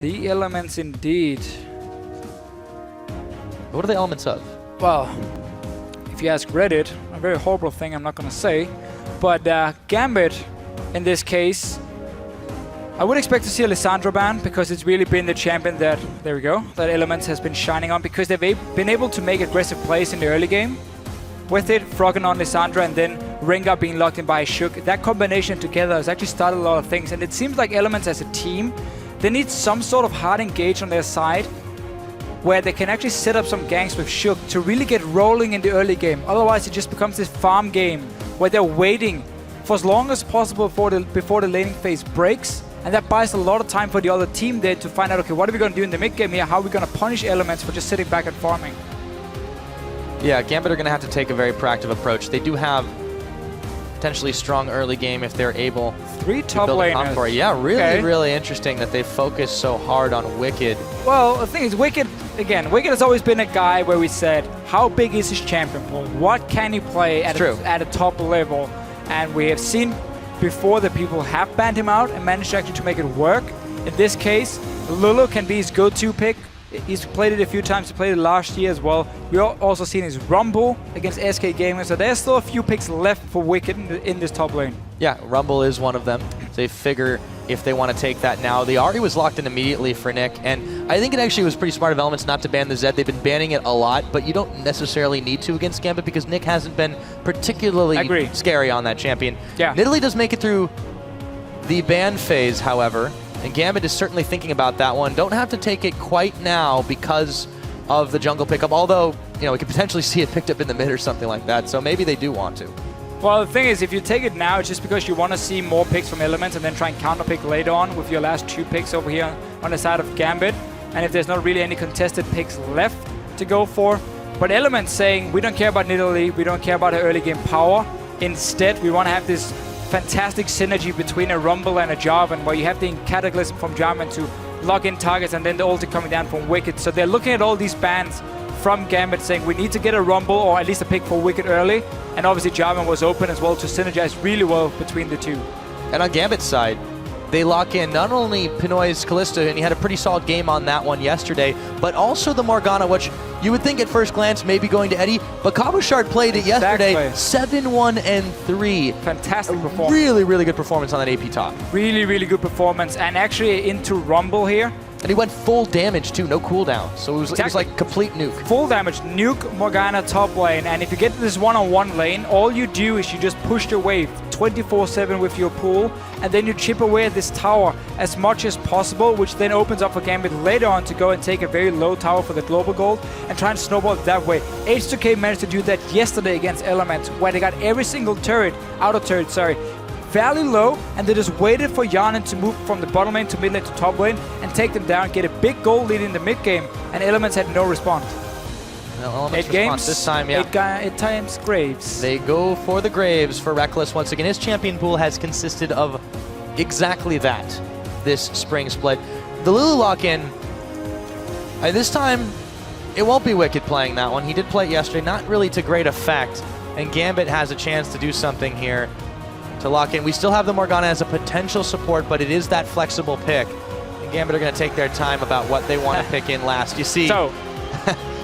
The elements indeed. What are the elements of? Well, if you ask Reddit, a very horrible thing I'm not going to say, but Gambit, in this case, I would expect to see a Lissandra ban because it's really been the champion that, there we go, that Elements has been shining on because they've been able to make aggressive plays in the early game. With it, Froggen on Lissandra and then Rengar being locked in by Shook. That combination together has actually started a lot of things, and it seems like Elements as a team, they need some sort of hard engage on their side where they can actually set up some ganks with Shook to really get rolling in the early game. Otherwise, it just becomes this farm game where they're waiting for as long as possible before the laning phase breaks. And that buys a lot of time for the other team there to find out, okay, what are we going to do in the mid game here? How are we going to punish Elements for just sitting back and farming? Yeah, Gambit are going to have to take a very proactive approach. They do have potentially strong early game if they're able 3 to top build a laners. comp for it. Yeah, really, Okay. really interesting that they focus so hard on Wicked. Well, the thing is, Wicked, again, Wicked has always been a guy where we said, how big is his champion pool? What can he play at a top level? And we have seen before that people have banned him out and managed actually to make it work. In this case, Lulu can be his go-to pick. He's played it a few times. He played it last year as well. We've also seen his Rumble against SK Gaming. So there's still a few picks left for Wicked in this top lane. Yeah, Rumble is one of them. They figure if they want to take that now. The Ahri was locked in immediately for Nick, and I think it actually was pretty smart of Elements not to ban the Zed. They've been banning it a lot, but you don't necessarily need to against Gambit because Nick hasn't been particularly scary on that champion. Yeah. Nidalee does make it through the ban phase, however, and Gambit is certainly thinking about that one. Don't have to take it quite now because of the jungle pickup, although, you know, we could potentially see it picked up in the mid or something like that, so maybe they do want to. Well, the thing is, if you take it now, it's just because you want to see more picks from Elements and then try and counterpick later on with your last 2 picks over here on the side of Gambit. And if there's not really any contested picks left to go for. But Elements saying, we don't care about Nidalee, we don't care about her early game power. Instead, we want to have this fantastic synergy between a Rumble and a Jarvan, where you have the Cataclysm from Jarvan to lock in targets and then the ulti coming down from Wicked. So they're looking at all these bans from Gambit saying we need to get a Rumble or at least a pick for Wicked early. And obviously Jarvan was open as well to synergize really well between the two. And on Gambit's side, they lock in not only Pinoy's Kalista, and he had a pretty solid game on that one yesterday, but also the Morgana, which you would think at first glance may be going to Eddie, but Cabochard played it yesterday, 7-1-3. Fantastic performance. Really, really good performance on that AP top. Really, really good performance, and actually into Rumble here. And he went full damage too, no cooldown. So it was like complete nuke. Full damage, nuke Morgana top lane, and if you get to this one-on-one lane, all you do is you just push your wave 24/7 with your pool, and then you chip away at this tower as much as possible, which then opens up for Gambit later on to go and take a very low tower for the global gold and try and snowball it that way. H2K managed to do that yesterday against Elements, where they got every single outer turret, fairly low, and they just waited for Yarnan to move from the bottom lane to mid lane to top lane and take them down, get a big gold lead in the mid game, and Elements had no response. Well, 8 games, this time, yeah. 8 times Graves. They go for the Graves for Reckless. Once again, his champion pool has consisted of exactly that this spring split. The Lulu lock-in, this time, it won't be Wicked playing that one. He did play it yesterday, not really to great effect, and Gambit has a chance to do something here to lock in. We still have the Morgana as a potential support, but it is that flexible pick. And Gambit are going to take their time about what they want to pick in last. You see... So,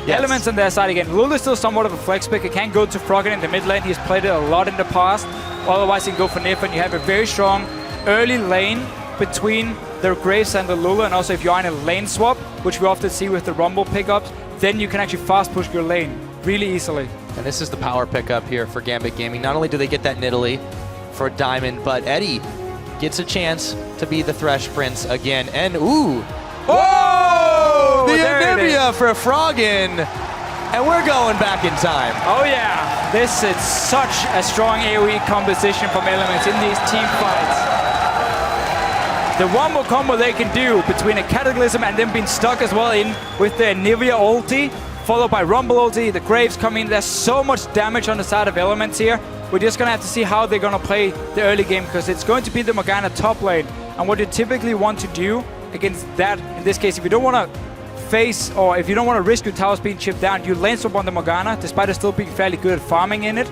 yes. Elements on their side again. Lulu is still somewhat of a flex pick. He can go to Froggen in the mid lane. He's played it a lot in the past. Otherwise, he can go for Nif, and you have a very strong early lane between the Graves and the Lulu. And also, if you're in a lane swap, which we often see with the Rumble pickups, then you can actually fast push your lane really easily. And this is the power pickup here for Gambit Gaming. Not only do they get that Nidalee for Diamond, but Eddie gets a chance to be the Thresh Prince again. And ooh! Whoa! The Anivia for Froggen! And we're going back in time. Oh yeah! This is such a strong AoE composition from Elements in these team fights. The one more combo they can do between a Cataclysm and them being stuck as well in with the Anivia ulti, followed by Rumble ulti, the Graves come in. There's so much damage on the side of Elements here. We're just going to have to see how they're going to play the early game, because it's going to be the Morgana top lane. And what you typically want to do against that, in this case, if you don't want to face, or if you don't want to risk your towers being chipped down, you lane swap on the Morgana, despite it still being fairly good at farming in it.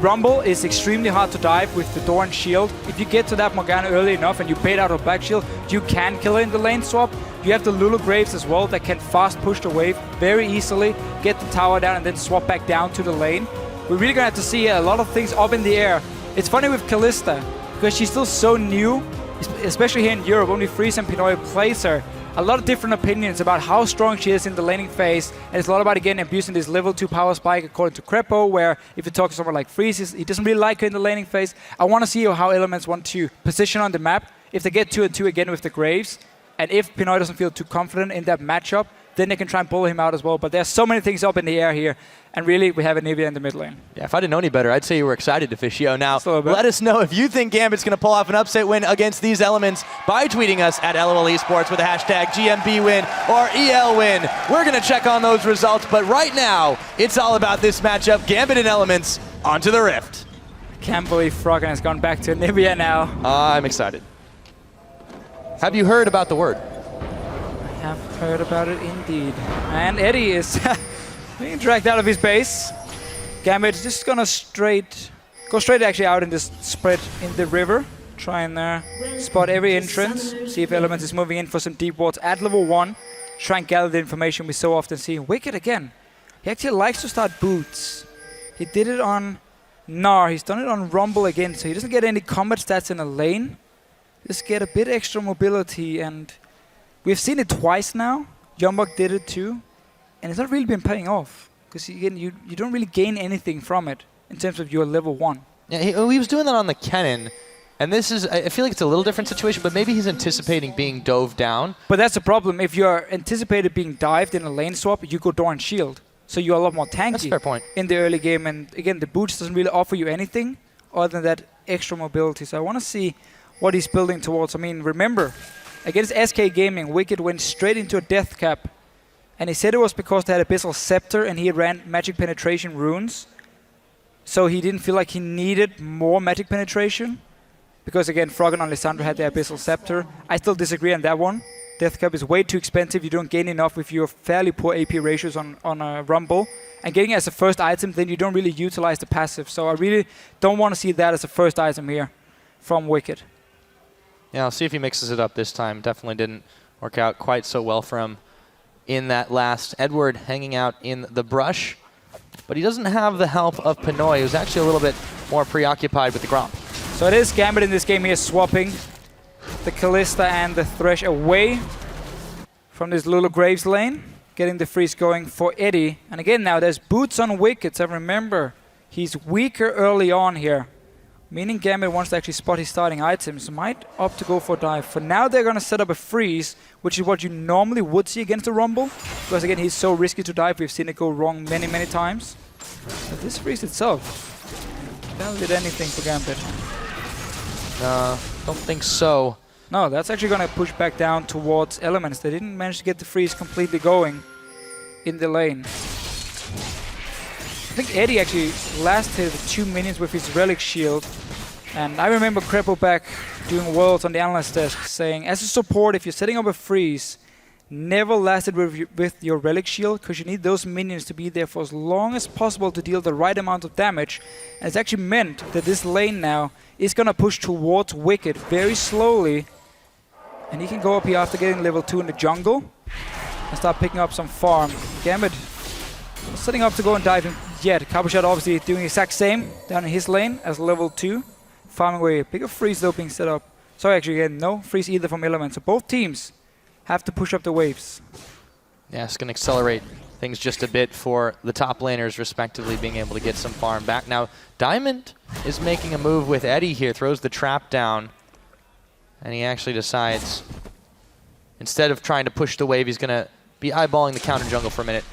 Rumble is extremely hard to dive with the door and shield. If you get to that Morgana early enough and you bait out her black shield, you can kill her in the lane swap. You have the Lulu Graves as well that can fast push the wave very easily, get the tower down and then swap back down to the lane. We're really gonna have to see a lot of things up in the air. It's funny with Kalista, because she's still so new, especially here in Europe. Only Freeze and Pinoy plays her. A lot of different opinions about how strong she is in the laning phase, and it's a lot about, again, abusing this level 2 power spike according to Crepo, where if you talk to someone like Freeze, he doesn't really like her in the laning phase. I want to see how Elements want to position on the map. If they get 2-2 again with the Graves, and if Pinoy doesn't feel too confident in that matchup, then they can try and pull him out as well. But there's so many things up in the air here, and really, we have Anivia in the mid lane. Yeah, if I didn't know any better, I'd say you were excited, Deficio. Now, let us know if you think Gambit's going to pull off an upset win against these Elements by tweeting us at LOL Esports with the hashtag GMB win or EL win. We're going to check on those results, but right now, it's all about this matchup. Gambit and Elements onto the Rift. I can't believe Froggen has gone back to Anivia now. I'm excited. Have you heard about the word? I have heard about it indeed. And Eddie is being dragged out of his base. Gambit is just gonna go straight actually out in this spread in the river. Try and spot every entrance. See if Elements is moving in for some deep wards at level 1. Try and gather the information we so often see. Wicked again. He actually likes to start boots. He did it on Gnar. He's done it on Rumble again, so he doesn't get any combat stats in a lane. Just get a bit extra mobility, and we've seen it twice now. Jumbok did it too, and it's not really been paying off. Because again, you don't really gain anything from it in terms of your level 1. Yeah, he was doing that on the Kennen, and this is, I feel like it's a little different situation, but maybe he's anticipating being dove down. But that's the problem. If you're anticipated being dived in a lane swap, you go door and shield. So you're a lot more tanky. That's a fair point. In the early game, and again, the boots doesn't really offer you anything other than that extra mobility. So I want to see what he's building towards. I mean, remember, against SK Gaming, Wicked went straight into a death cap. And he said it was because they had Abyssal Scepter and he ran Magic Penetration runes. So he didn't feel like he needed more Magic Penetration. Because again, Froggen and Lissandra had the Abyssal Scepter. I still disagree on that one. Death cap is way too expensive. You don't gain enough with your fairly poor AP ratios on a Rumble. And getting it as a first item, then you don't really utilize the passive. So I really don't want to see that as a first item here from Wicked. Yeah, I'll see if he mixes it up this time. Definitely didn't work out quite so well for him in that last. Edward hanging out in the brush, but he doesn't have the help of Pinoy, who's actually a little bit more preoccupied with the Gromp. So it is Gambit in this game here, swapping the Kalista and the Thresh away from this Lulu Graves lane, getting the freeze going for Eddie. And again now, there's boots on Wicked, so remember, he's weaker early on here. Meaning Gambit wants to actually spot his starting items, might opt to go for a dive. For now, they're going to set up a freeze, which is what you normally would see against a Rumble. Because again, he's so risky to dive, we've seen it go wrong many, many times. But this freeze itself, barely did anything for Gambit. Don't think so. No, that's actually going to push back down towards Elements. They didn't manage to get the freeze completely going in the lane. I think Eddie actually last hit 2 minions with his Relic Shield. And I remember Crepo back doing Worlds on the analyst desk saying, as a support, if you're setting up a freeze, never last it with your Relic Shield, because you need those minions to be there for as long as possible to deal the right amount of damage. And it's actually meant that this lane now is going to push towards Wicked very slowly. And he can go up here after getting level 2 in the jungle and start picking up some farm. Gambit setting up to go and dive in yet. Cabochard obviously doing the exact same down in his lane as level 2. Farming away. Bigger freeze though being set up. Sorry, actually again, no freeze either from Elements. So both teams have to push up the waves. Yeah, it's going to accelerate things just a bit for the top laners respectively being able to get some farm back. Now, Diamond is making a move with Eddie here. Throws the trap down. And he actually decides, instead of trying to push the wave, he's going to be eyeballing the counter jungle for a minute.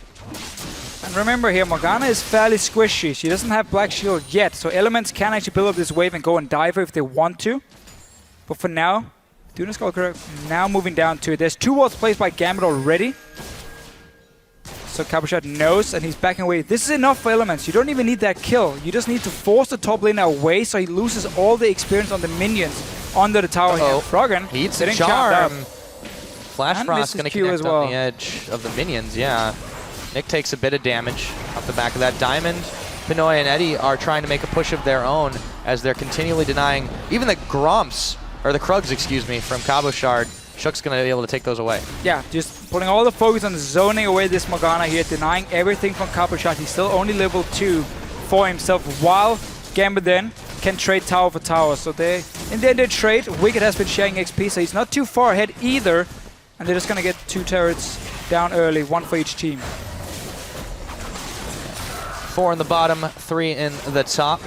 And remember here, Morgana is fairly squishy. She doesn't have Black Shield yet, so Elements can actually build up this wave and go and dive her if they want to. But for now, doing this correct, now moving down to it. There's 2 wards placed by Gambit already. So Cabochard knows, and he's backing away. This is enough for Elements. You don't even need that kill. You just need to force the top laner away so he loses all the experience on the minions under the tower here. Froggen eats a charm. Flash Frost going to connect on the edge of the minions, yeah. Nick takes a bit of damage off the back of that. Diamond Pinoy and Eddie are trying to make a push of their own as they're continually denying even the Gromps, or the Krugs, excuse me, from Cabo Shard. Shook's going to be able to take those away. Yeah, just putting all the focus on zoning away this Morgana here, denying everything from Cabo Shard. He's still only level 2 for himself, while Gambit then can trade tower for tower. So they, in the end, they trade. Wicked has been sharing XP, so he's not too far ahead either. And they're just going to get 2 turrets down early, 1 for each team. 4 in the bottom, 3 in the top.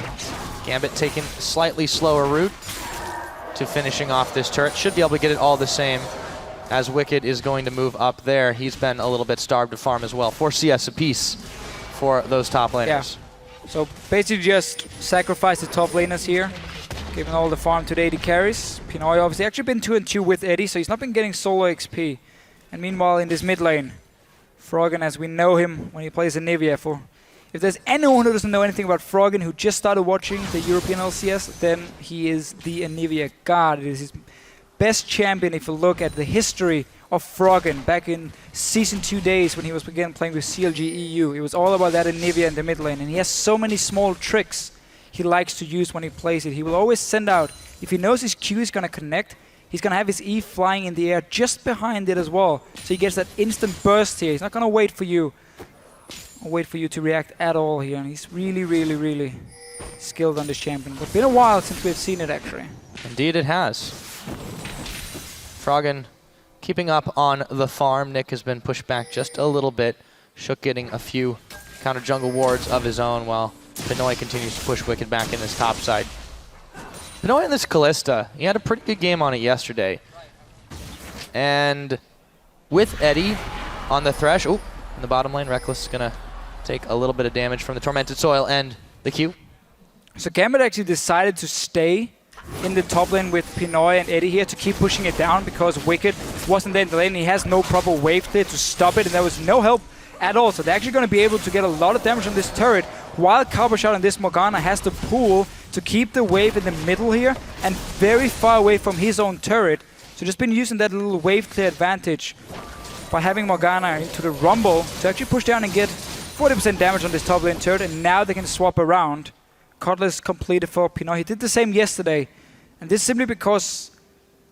Gambit taking slightly slower route to finishing off this turret. Should be able to get it all the same as Wicked is going to move up there. He's been a little bit starved to farm as well. 4 CS apiece for those top laners. Yeah. So basically just sacrifice the top laners here, giving all the farm to the AD carries. Pinoy obviously actually been 2-2 with Eddie, so he's not been getting solo XP. And meanwhile in this mid lane, Froggen, as we know him when he plays Anivia, for if there's anyone who doesn't know anything about Froggen, who just started watching the European LCS, then he is the Anivia god. It is his best champion if you look at the history of Froggen back in Season 2 days when he was again playing with CLG EU. It was all about that Anivia in the mid lane, and he has so many small tricks he likes to use when he plays it. He will always send out, if he knows his Q is going to connect, he's going to have his E flying in the air just behind it as well. So he gets that instant burst here. He's not going to wait for you to react at all here. And he's really, really, really skilled on this champion. But it's been a while since we've seen it actually. Indeed it has. Froggen keeping up on the farm. Nick has been pushed back just a little bit. Shook getting a few counter jungle wards of his own while Pinoy continues to push Wicked back in this top side. Pinoy in this Kalista, he had a pretty good game on it yesterday. And with Eddie on the Thresh, in the bottom lane, Reckless is going to take a little bit of damage from the Tormented Soil and the Q. So Gambit actually decided to stay in the top lane with Pinoy and Eddie here to keep pushing it down because Wicked wasn't there in the lane and he has no proper wave clear to stop it, and there was no help at all. So they're actually going to be able to get a lot of damage on this turret while Cabo Shard and this Morgana has to pull to keep the wave in the middle here and very far away from his own turret. So just been using that little wave clear advantage by having Morgana into the Rumble to actually push down and get 40% damage on this top lane turret, and now they can swap around. Cutlass completed for Pinoy. He did the same yesterday, and this is simply because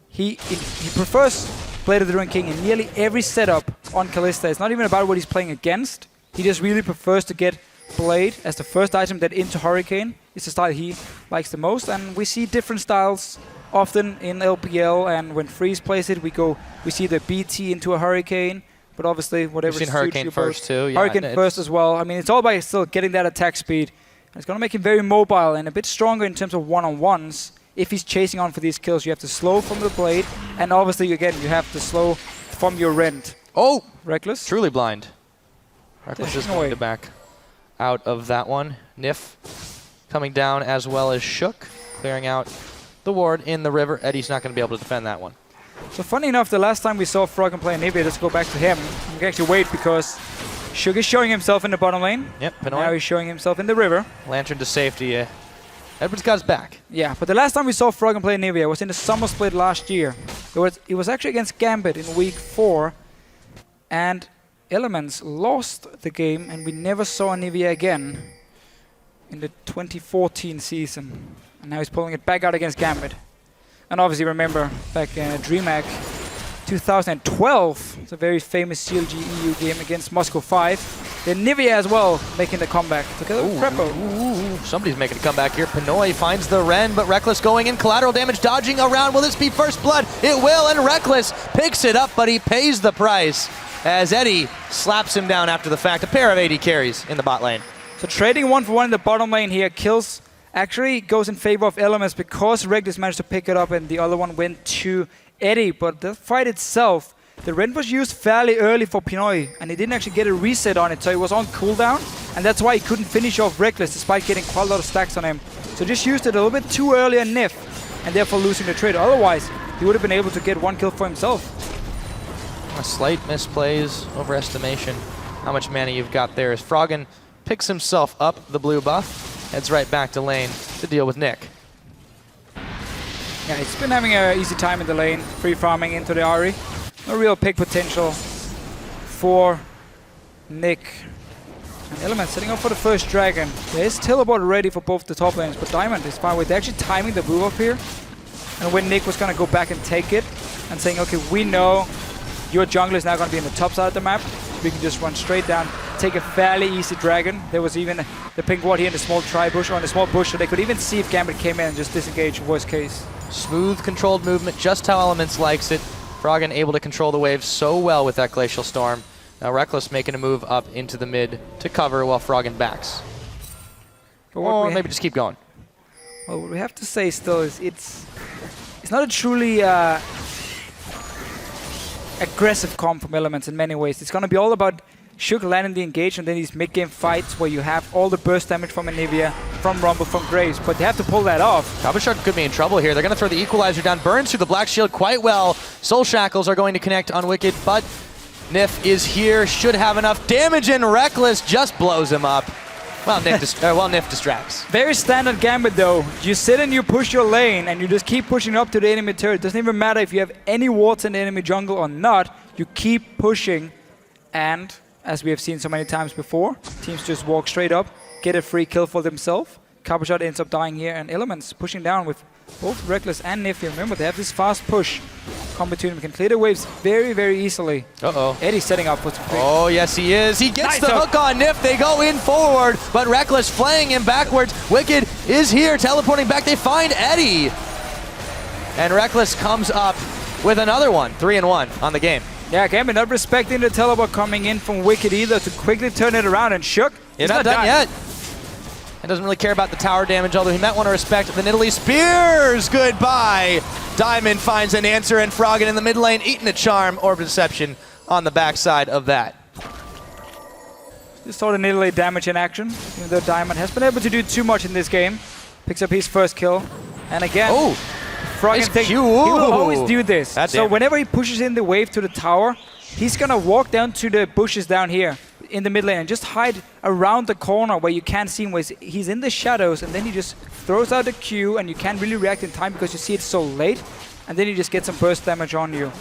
he prefers Blade of the Ruined King in nearly every setup on Kalista. It's not even about what he's playing against. He just really prefers to get Blade as the first item, that into Hurricane. It's the style he likes the most, and we see different styles often in LPL, and when Freeze plays it, we see the BT into a Hurricane, but obviously whatever We've seen Hurricane first too. Yeah, Hurricane first as well. I mean, it's all about still getting that attack speed. It's going to make him very mobile and a bit stronger in terms of one-on-ones. If he's chasing on for these kills, you have to slow from the Blade, and obviously, again, you have to slow from your Rend. Oh! Reckless? Truly blind. Reckless is going to back out of that one. Nif coming down as well as Shook, clearing out the ward in the river. Eddie's not going to be able to defend that one. So funny enough, the last time we saw Froggen play Anivia, let's go back to him. We can actually wait because Shook is showing himself in the bottom lane. Yep, Pinoy. Now he's showing himself in the river. Lantern to safety. Edward's got his back. Yeah, but the last time we saw Froggen play Anivia was in the summer split last year. It was actually against Gambit in week 4, and Elements lost the game, and we never saw Anivia again in the 2014 season. And now he's pulling it back out against Gambit. And obviously remember, back in DreamHack 2012, it's a very famous CLG EU game against Moscow 5. Then Anivia as well making the comeback together with Preppo. Somebody's making a comeback here. Pinoy finds the Ren, but Reckless going in. Collateral damage, dodging around. Will this be first blood? It will, and Reckless picks it up, but he pays the price as Eddie slaps him down after the fact. A pair of AD carries in the bot lane. So trading 1-for-1 in the bottom lane here. Kills actually goes in favor of Elements because Reckless managed to pick it up and the other one went to Eddie. But the fight itself, the Rend was used fairly early for Pinoy, and he didn't actually get a reset on it, so it was on cooldown, and that's why he couldn't finish off Reckless despite getting quite a lot of stacks on him. So just used it a little bit too early on Nif, and therefore losing the trade. Otherwise, he would have been able to get 1 kill for himself. A slight misplays, overestimation. How much mana you've got there as Froggen picks himself up the blue buff, heads right back to lane to deal with Nick. Yeah, he's been having an easy time in the lane, free farming into the Ahri. No real pick potential for Nick. And Element setting up for the first dragon. There's teleport ready for both the top lanes, but Diamond is far away. They're actually timing the move up here. And when Nick was going to go back and take it and saying, okay, we know your jungle is now going to be in the top side of the map. We can just run straight down, take a fairly easy dragon. There was even the pink ward here in the small tri-bush, or in the small bush, so they could even see if Gambit came in and just disengage worst case. Smooth, controlled movement, just how Elements likes it. Froggen able to control the waves so well with that Glacial Storm. Now Reckless making a move up into the mid to cover while Froggen backs. Or maybe just keep going. Well, what we have to say still is it's not a truly aggressive comp from Elements in many ways. It's going to be all about Shook landing the engage and then these mid-game fights where you have all the burst damage from Anivia, from Rumble, from Graves, but they have to pull that off. Shark could be in trouble here. They're going to throw the Equalizer down. Burns through the Black Shield quite well. Soul Shackles are going to connect on Wicked, but Nif is here, should have enough damage, and Reckless just blows him up. Well, Nif distracts. Very standard Gambit though. You sit and you push your lane and you just keep pushing up to the enemy turret. It doesn't even matter if you have any wards in the enemy jungle or not. You keep pushing, and as we have seen so many times before, teams just walk straight up, get a free kill for themselves. Coppershot ends up dying here, and Elements pushing down with both Reckless and Nif. Remember, they have this fast push. Come between them, can clear the waves very, very easily. Uh-oh. Eddie's setting up for some free. Oh, yes, he is. He gets the hook on Nif. They go in forward, but Reckless flaying him backwards. Wicked is here, teleporting back. They find Eddie. And Reckless comes up with another one. 3-1 on the game. Yeah, Gambit not respecting the teleport coming in from Wicked either to quickly turn it around, and Shook, he's not done yet. And doesn't really care about the tower damage, although he might want to respect the Nidalee Spears. Goodbye. Diamond finds an answer, and Froggen in the mid lane eating a charm or deception on the backside of that. Just saw the Nidalee damage in action, even though Diamond has been able to do too much in this game. Picks up his first kill, and again, Froggen thinks he will always do this. So whenever he pushes in the wave to the tower, he's gonna walk down to the bushes down here in the mid lane and just hide around the corner where you can't see him. He's in the shadows, and then he just throws out the Q, and you can't really react in time because you see it so late, and then you just get some burst damage on you.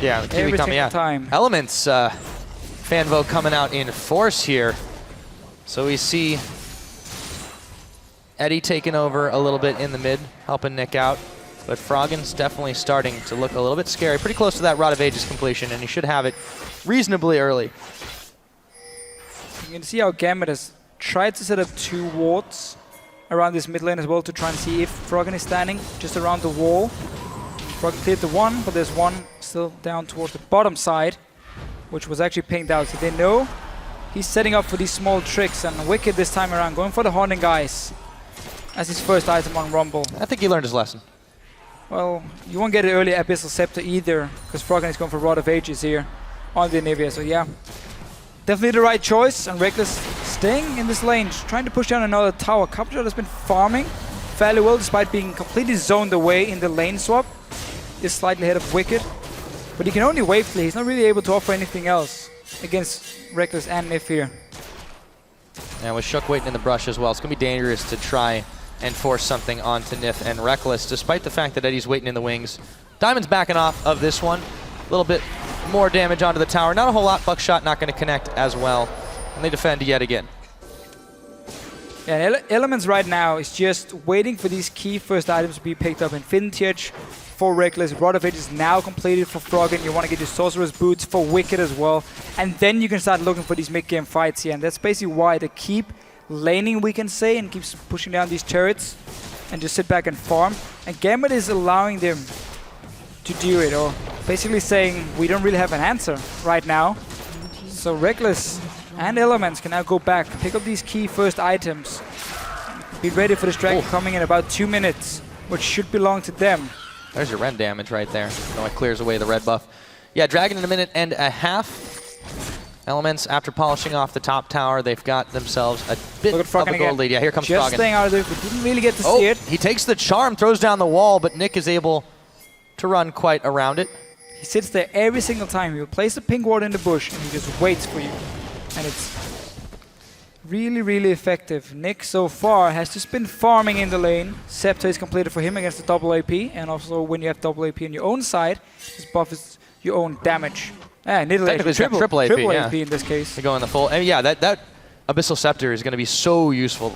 Yeah, the Kiwi coming out. Elements fan vote coming out in force here. So we see Eddie taking over a little bit in the mid, helping Nick out. But Froggen's definitely starting to look a little bit scary. Pretty close to that Rod of Ages completion, and he should have it reasonably early. You can see how Gambit has tried to set up 2 wards around this mid lane as well to try and see if Froggen is standing just around the wall. Froggen cleared the one, but there's one still down towards the bottom side, which was actually pinged out. So they know he's setting up for these small tricks, and Wicked this time around going for the Haunting Guys as his first item on Rumble. I think he learned his lesson. Well, you won't get an early Abyssal Scepter either, because Froggen is going for Rod of Ages here on the Anivia. So yeah, definitely the right choice. And Reckless staying in this lane, trying to push down another tower. Coppershot has been farming fairly well, despite being completely zoned away in the lane swap. Is slightly ahead of Wicked, but he can only wave play. He's not really able to offer anything else against Reckless and Nif here. And with Shook waiting in the brush as well, it's going to be dangerous to try and force something onto Nif and Reckless, despite the fact that Eddie's waiting in the wings. Diamond's backing off of this one. A little bit more damage onto the tower. Not a whole lot. Buckshot not going to connect as well. And they defend yet again. Yeah, Elements right now is just waiting for these key first items to be picked up. Infinity Edge for Reckless. Rod of Age is now completed for Froggen. You want to get your Sorcerer's Boots for Wicked as well. And then you can start looking for these mid-game fights here. And that's basically why they keep laning, we can say, and keeps pushing down these turrets and just sit back and farm. And Gambit is allowing them to do it, or basically saying we don't really have an answer right now. So Reckless and Elements can now go back, pick up these key first items, be ready for this dragon coming in about 2 minutes, which should belong to them. There's your Ren damage right there. No, it clears away the red buff. Yeah, dragon in a minute and a half. Elements, after polishing off the top tower, they've got themselves a bit of a gold lead. Yeah, here comes Froggen. Just staying out of there. We didn't really get to see it. He takes the charm, throws down the wall, but Nick is able to run quite around it. He sits there every single time. He will place a pink ward in the bush, and he just waits for you. And it's really, really effective. Nick, so far, has just been farming in the lane. Scepter is completed for him against the double AP, and also when you have double AP on your own side, this buffs your own damage. Yeah, Nidalee triple AP in this case. They go in the full. And yeah, that Abyssal Scepter is going to be so useful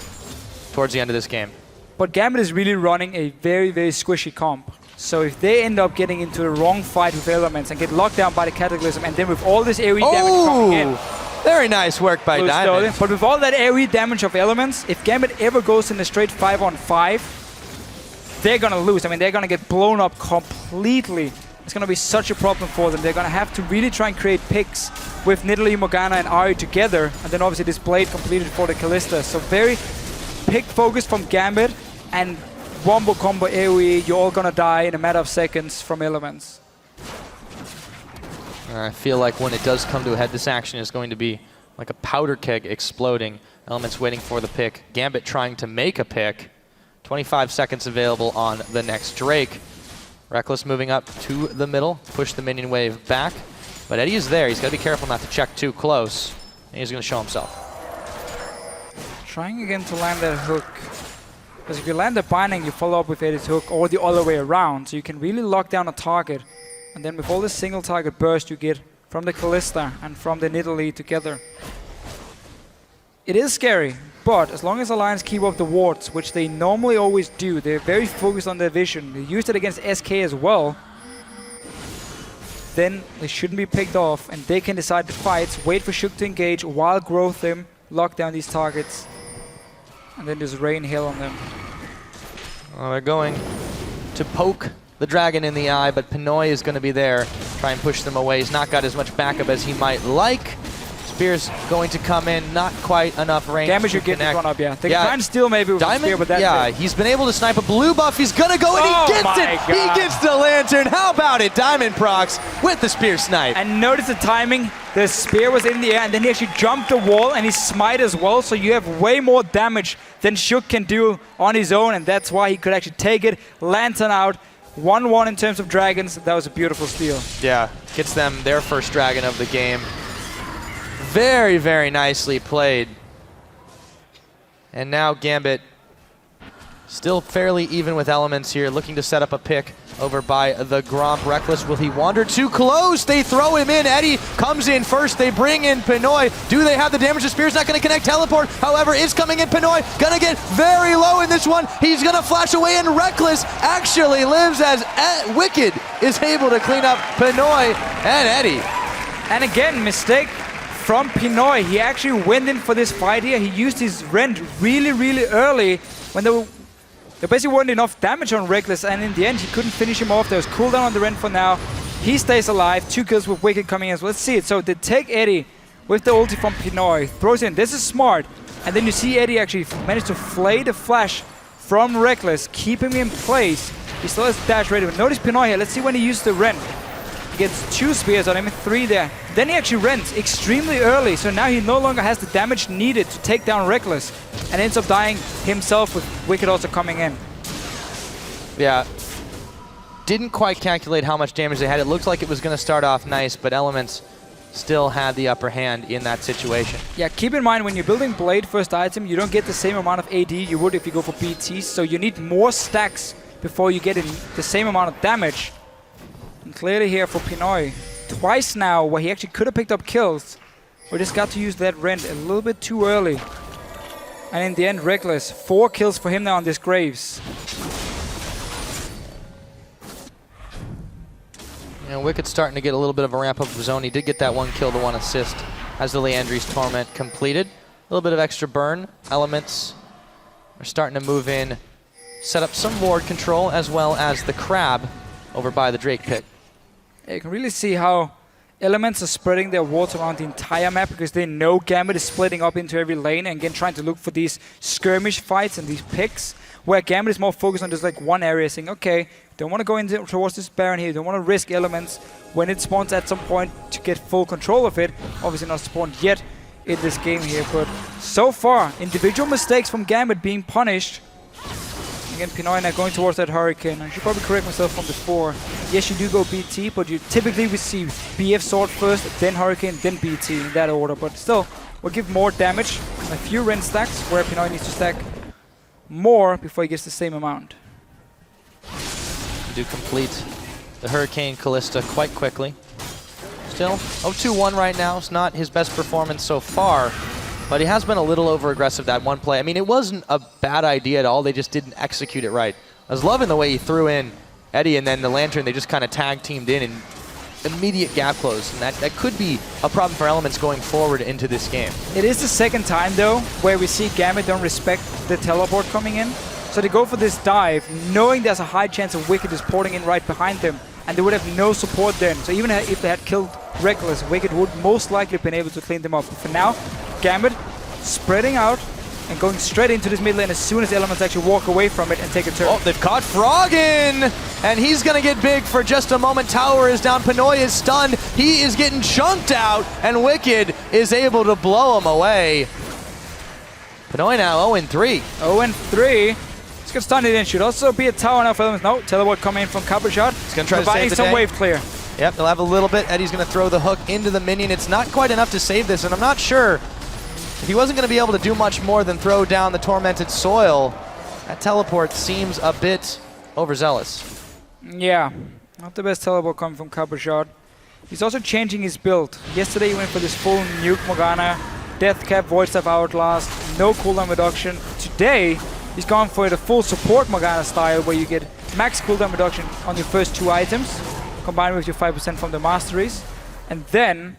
towards the end of this game. But Gambit is really running a very, very squishy comp. So if they end up getting into the wrong fight with elements and get locked down by the Cataclysm, and then with all this AoE damage coming in... Very nice work by Diamond. But with all that AoE damage of elements, if Gambit ever goes in a straight 5-on-5, they're going to lose. I mean, they're going to get blown up completely. It's going to be such a problem for them. They're going to have to really try and create picks with Nidalee, Morgana, and Ahri together. And then obviously this Blade completed for the Kalista. So very pick focus from Gambit, and wombo combo AoE, you're all going to die in a matter of seconds from elements. I feel like when it does come to a head, this action is going to be like a powder keg exploding. Elements waiting for the pick. Gambit trying to make a pick. 25 seconds available on the next Drake. Rekkles moving up to the middle, push the minion wave back. But Eddie is there. He's got to be careful not to check too close. And he's going to show himself. Trying again to land that hook. Because if you land the binding, you follow up with Eddie's hook, or the other way around. So you can really lock down a target. And then with all this single target burst you get from the Kalista and from the Nidalee together. It is scary, but as long as Alliance keep up the wards, which they normally always do, they're very focused on their vision. They used it against SK as well. Then they shouldn't be picked off, and they can decide the fights, wait for Shook to engage, while growth them, lock down these targets, and then just rain hell on them. Well, they're going to poke the dragon in the eye, but Pinoy is going to be there, try and push them away. He's not got as much backup as he might like. Spear's going to come in, not quite enough range. Damage you get in front of, yeah. They can try and steal maybe with Diamond, the spear, but that's yeah, he's been able to snipe a blue buff. He's going to go, and he gets it! God. He gets the lantern. How about it? Diamond procs with the spear snipe. And notice the timing. The spear was in the air, and then he actually jumped the wall, and he smite as well, so you have way more damage than Shook can do on his own, and that's why he could actually take it. Lantern out. 1-1 in terms of dragons. That was a beautiful steal. Yeah, gets them their first dragon of the game. Very, very nicely played. And now Gambit still fairly even with elements here, looking to set up a pick over by the Gromp. Rekkles, will he wander too close? They throw him in. Eddie comes in first. They bring in Pinoy. Do they have the damage? The Spear's not going to connect. Teleport, however, is coming in. Pinoy going to get very low in this one. He's going to flash away, and Rekkles actually lives as Wicked is able to clean up Pinoy and Eddie. And again, mistake from Pinoy. He actually went in for this fight here. He used his rend really, really early when there basically wasn't enough damage on Rekkles, and in the end he couldn't finish him off. There was cooldown on the rend for now. He stays alive. 2 kills with Wicked coming in. So let's see it. So they take Eddie with the ulti from Pinoy, throws in. This is smart. And then you see Eddie actually manage to flay the flash from Rekkles, keep him in place. He still has dash ready. But notice Pinoy here. Let's see when he used the rend. He gets 2 spears on him, 3 there. Then he actually rends extremely early, so now he no longer has the damage needed to take down Rekkles, and ends up dying himself with Wicked also coming in. Yeah. Didn't quite calculate how much damage they had. It looked like it was going to start off nice, but Elements still had the upper hand in that situation. Yeah, keep in mind when you're building Blade first item, you don't get the same amount of AD you would if you go for BTs, so you need more stacks before you get in the same amount of damage. And clearly here for Pinoy, twice now where he actually could have picked up kills, but just got to use that rend a little bit too early. And in the end, Rekkles, 4 kills for him now on this Graves. And Wicked's starting to get a little bit of a ramp up of his own. He did get that 1 kill to 1 assist as the Leandri's Torment completed. A little bit of extra burn. Elements are starting to move in, set up some ward control as well as the Crab over by the Drake pit. Yeah, you can really see how Elements are spreading their wards around the entire map because they know Gambit is splitting up into every lane and again trying to look for these skirmish fights and these picks, where Gambit is more focused on just like one area, saying, okay, don't want to go into towards this Baron here, don't want to risk Elements when it spawns at some point to get full control of it. Obviously not spawned yet in this game here, but so far, individual mistakes from Gambit being punished. Again, Pinoy now going towards that Hurricane. I should probably correct myself from before. Yes, you do go BT, but you typically receive BF Sword first, then Hurricane, then BT in that order. But still, will give more damage. A few rend stacks, where Pinoy needs to stack more before he gets the same amount. You do complete the Hurricane Kalista quite quickly. Still 0-2-1 right now. It's not his best performance so far. But he has been a little over-aggressive that one play. I mean, it wasn't a bad idea at all. They just didn't execute it right. I was loving the way he threw in Eddie and then the Lantern. They just kind of tag-teamed in and immediate gap close. And that could be a problem for Elements going forward into this game. It is the second time, though, where we see Gambit don't respect the teleport coming in. So they go for this dive, knowing there's a high chance of Wicked is porting in right behind them. And they would have no support then. So even if they had killed Reckless, Wicked would most likely have been able to clean them up. But for now, Gambit spreading out and going straight into this mid lane as soon as Elements actually walk away from it and take a turn. Oh, they've caught Froggen! And he's going to get big for just a moment. Tower is down. Pinoy is stunned. He is getting chunked out. And Wicked is able to blow him away. Pinoy now 0-3. 0-3. He's going to stun it in. Should also be a tower now for Elements. No, teleport coming in from Copper Shot. He's going to try to providing save the some day. wave clear. Yep, they'll have a little bit. Eddie's going to throw the hook into the minion. It's not quite enough to save this, and I'm not sure if he wasn't going to be able to do much more than throw down the Tormented Soil. That teleport seems a bit overzealous. Yeah, not the best teleport coming from Copper Shot. He's also changing his build. Yesterday he went for this full nuke Morgana, Death Cap, Void Staff Outlast, no cooldown reduction. Today he's gone for the full support Morgana style where you get max cooldown reduction on your first 2 items combined with your 5% from the masteries. And then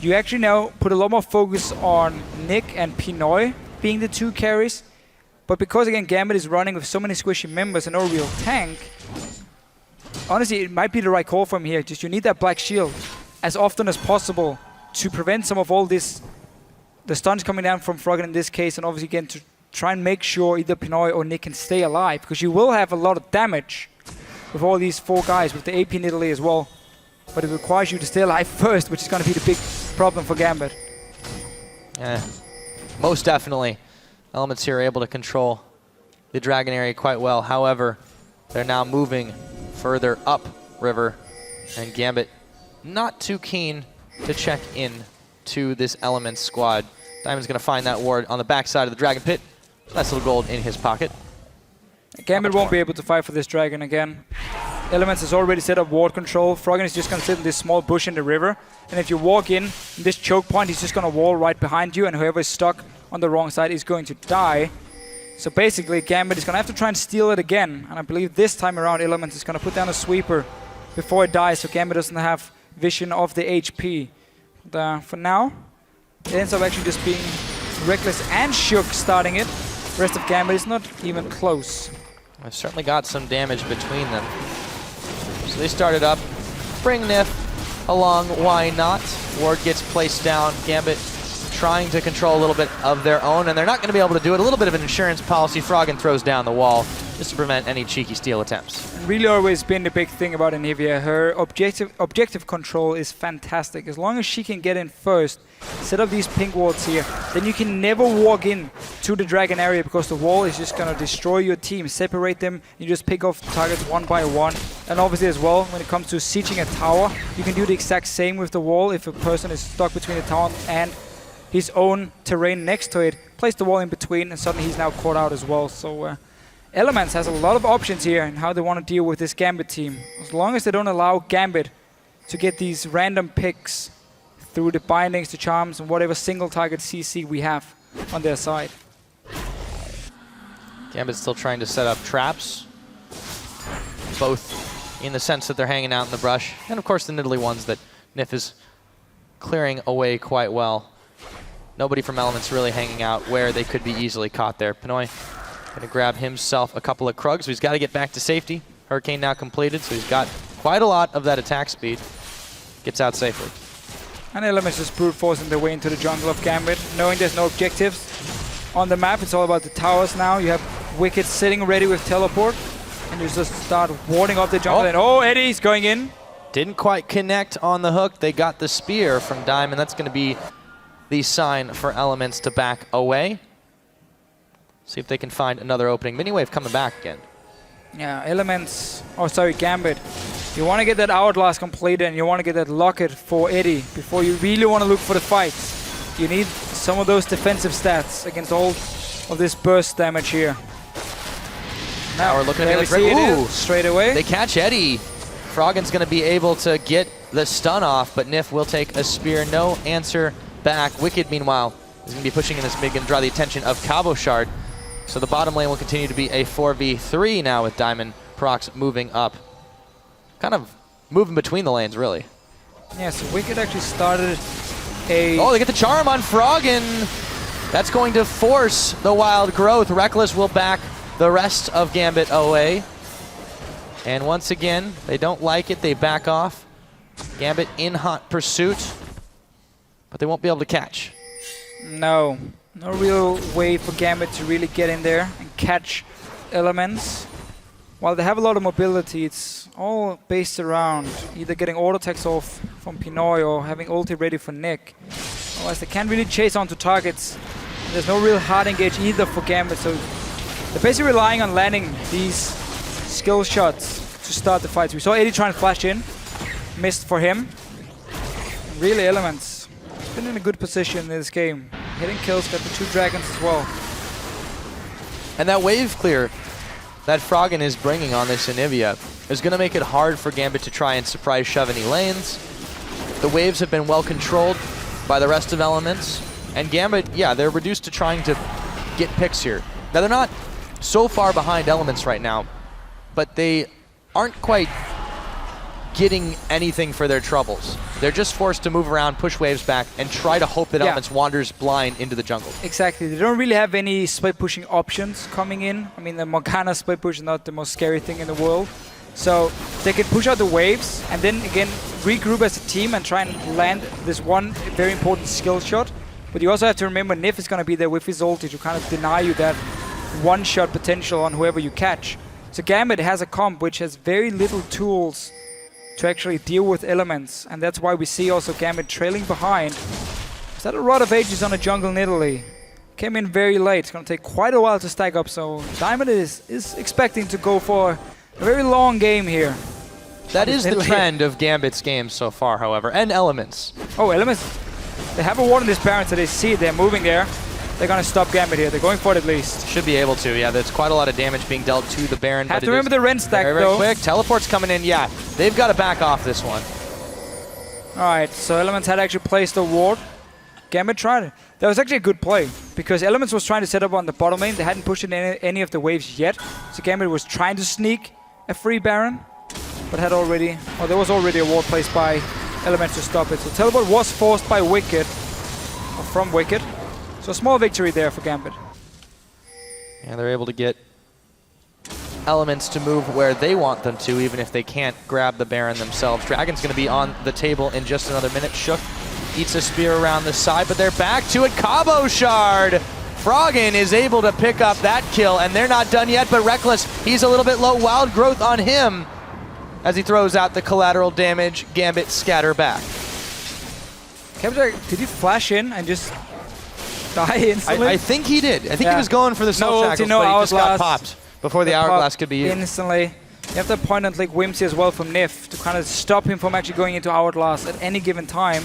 you actually now put a lot more focus on Nick and Pinoy being the 2 carries. But because again Gambit is running with so many squishy members and no real tank, honestly it might be the right call from here. Just you need that black shield as often as possible to prevent some of all this, the stuns coming down from Froggen in this case, and obviously again to try and make sure either Pinoy or Nick can stay alive, because you will have a lot of damage with all these 4 guys, with the AP in Italy as well. But it requires you to stay alive first, which is going to be the big problem for Gambit. Yeah, most definitely. Elements here are able to control the Dragon area quite well. However, they're now moving further up river, and Gambit not too keen to check in to this Elements squad. Diamond's going to find that ward on the backside of the Dragon Pit. Nice little gold in his pocket. Gambit won't be able to fight for this dragon again. Elements has already set up ward control. Froggen is just going to sit in this small bush in the river. And if you walk in this choke point, he's just going to wall right behind you. And whoever is stuck on the wrong side is going to die. So basically, Gambit is going to have to try and steal it again. And I believe this time around, Elements is going to put down a sweeper before it dies. So Gambit doesn't have vision of the HP. But, for now, it ends up actually just being Reckless and Shook starting it. The rest of Gambit is not even close. I've certainly got some damage between them. So they started up. Bring Nif along, why not? Ward gets placed down. Gambit trying to control a little bit of their own, and they're not going to be able to do it. A little bit of an insurance policy. Froggen throws down the wall just to prevent any cheeky steal attempts. And really always been the big thing about Anivia. Her objective control is fantastic. As long as she can get in first, set up these pink wards here, then you can never walk in to the dragon area because the wall is just going to destroy your team, separate them, you just pick off targets one by one. And obviously as well, when it comes to sieging a tower, you can do the exact same with the wall. If a person is stuck between the tower and his own terrain next to it, place the wall in between, and suddenly he's now caught out as well. So Elements has a lot of options here in how they want to deal with this Gambit team. As long as they don't allow Gambit to get these random picks through the bindings, the charms, and whatever single target CC we have on their side. Gambit's still trying to set up traps, both in the sense that they're hanging out in the brush, and of course the niddly ones that Nif is clearing away quite well. Nobody from Elements really hanging out where they could be easily caught there. Pinoy going to grab himself a couple of Krugs, so he's got to get back to safety. Hurricane now completed, so he's got quite a lot of that attack speed. Gets out safely. And Elements just brute forcing their way into the jungle of Gambit, knowing there's no objectives on the map. It's all about the towers now. You have Wicked sitting ready with teleport, and you just start warding off the jungle. And oh, Eddie's going in. Didn't quite connect on the hook. They got the spear from Diamond. That's going to be the sign for Elements to back away. See if they can find another opening. Miniwave coming back again. Yeah, Elements, oh sorry, Gambit. You want to get that Outlast completed and you want to get that Locket for Eddie before you really want to look for the fights. You need some of those defensive stats against all of this burst damage here. Now we're looking at it straight away. They catch Eddie. Froggen's going to be able to get the stun off, but Nif will take a spear. No answer back. Wicked, meanwhile, is going to be pushing in this mid, going to draw the attention of Cabochard. So the bottom lane will continue to be a 4v3 now with Diamond Prox moving up. Kind of moving between the lanes, really. Yeah, so Wicked actually started a... Oh, they get the charm on Froggen. That's going to force the wild growth. Reckless will back the rest of Gambit away. And once again, they don't like it. They back off. Gambit in hot pursuit, but they won't be able to catch. No real way for Gambit to really get in there and catch elements. While they have a lot of mobility, it's all based around either getting auto attacks off from Pinoy or having ulti ready for Nick. Otherwise, they can't really chase onto targets. And there's no real hard engage either for Gambit, so they're basically relying on landing these skill shots to start the fights. We saw Eddie try and flash in, missed for him. And really, Elements has been in a good position in this game. Hitting kills, got the 2 dragons as well. And that wave clear that Froggen is bringing on this Anivia is going to make it hard for Gambit to try and surprise shove any lanes. The waves have been well controlled by the rest of Elements. And Gambit, yeah, they're reduced to trying to get picks here. Now, they're not so far behind Elements right now, but they aren't quite getting anything for their troubles. They're just forced to move around, push waves back, and try to hope that Elements wanders blind into the jungle. Exactly. They don't really have any split pushing options coming in. I mean, the Morgana split push is not the most scary thing in the world. So they can push out the waves and then again regroup as a team and try and land this one very important skill shot. But you also have to remember Nif is going to be there with his ulti to kind of deny you that one-shot potential on whoever you catch. So Gambit has a comp which has very little tools to actually deal with Elements, and that's why we see also Gambit trailing behind. Is that a Rod of Ages on a jungle in Italy? Came in very late. It's going to take quite a while to stack up, so Diamond is expecting to go for a very long game here. That is the trend of Gambit's games so far, however, and Elements. Oh, Elements. They have a ward in this Baron, so they see it. They're moving there. They're going to stop Gambit here. They're going for it at least. Should be able to, yeah. There's quite a lot of damage being dealt to the Baron. Have to remember the Ren stack, very, though. Very quick. Teleport's coming in, yeah. They've got to back off this one. Alright, so Elements had actually placed a ward. Gambit tried it. That was actually a good play, because Elements was trying to set up on the bottom lane. They hadn't pushed in any of the waves yet. So Gambit was trying to sneak a free Baron, but had already... Oh, there was already a ward placed by Elements to stop it. So teleport was forced by Wicked, or from Wicked. So a small victory there for Gambit. And they're able to get Elements to move where they want them to, even if they can't grab the Baron themselves. Dragon's going to be on the table in just another minute. Shook eats a spear around the side, but they're back to it. Cabochard! Froggen is able to pick up that kill, and they're not done yet, but Reckless, he's a little bit low. Wild growth on him as he throws out the collateral damage. Gambit scatter back. Did he flash in and just die instantly? I think he did. I think he was going for the soul shackles, but he just got popped before the hourglass could be used. Instantly. You have the point and click Whimsy as well from Nif to kind of stop him from actually going into hourglass at any given time.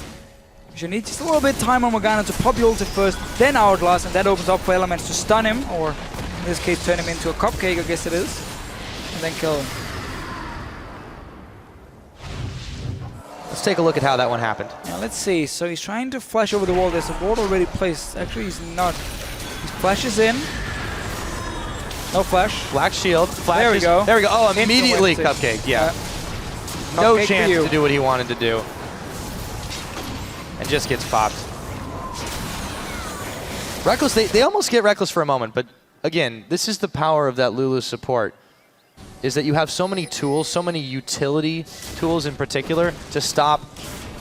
You need just a little bit of time on Morgana to pop your ulti first, then hourglass, and that opens up for Elements to stun him, or in this case turn him into a cupcake, I guess it is, and then kill him. Let's take a look at how that one happened. Now let's see. So he's trying to flash over the wall. There's a ward already placed. Actually, he's not. He flashes in. No flash. Black shield. Flashes. There we go. There we go. Oh, immediately cupcake. Yeah. No Cupcake chance to do what he wanted to do. And just gets popped. Reckless, they almost get Reckless for a moment, but again, this is the power of that Lulu support, is that you have so many tools, so many utility tools in particular, to stop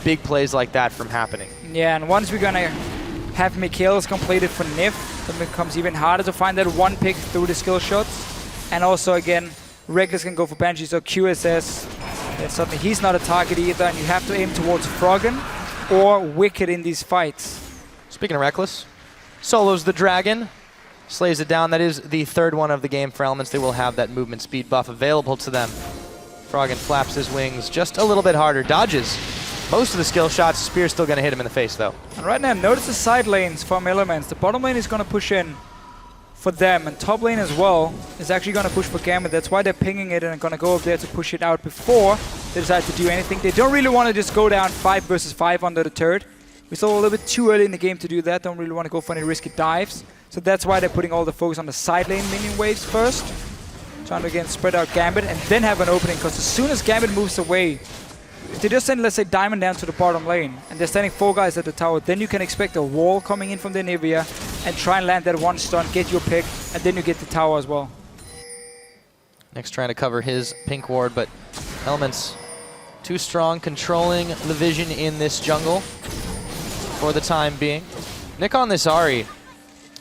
big plays like that from happening. Yeah, and once we're gonna have Mikhail's completed for Nif, then it becomes even harder to find that one pick through the skill shots. And also again, Reckless can go for Banshee, so QSS, then suddenly he's not a target either, and you have to aim towards Froggen or Wicked in these fights. Speaking of Reckless, solos the dragon, slays it down. That is the third one of the game for Elements. They will have that movement speed buff available to them. Froggen flaps his wings just a little bit harder, dodges most of the skill shots. Spear's still going to hit him in the face, though. And right now, notice the side lanes from Elements. The bottom lane is going to push in for them, and top lane as well is actually going to push for Gambit. That's why they're pinging it and going to go up there to push it out before they decide to do anything. They don't really want to just go down 5 versus 5 under the turret. We're still a little bit too early in the game to do that. Don't really want to go for any risky dives. So that's why they're putting all the focus on the side lane minion waves first. Trying to again spread out Gambit and then have an opening, because as soon as Gambit moves away, if they just send, let's say, Diamond down to the bottom lane and they're standing 4 guys at the tower, then you can expect a wall coming in from the Nivea and try and land that one stun, get your pick, and then you get the tower as well. Next trying to cover his pink ward, but Elements too strong, controlling the vision in this jungle for the time being. Nick on this Ahri.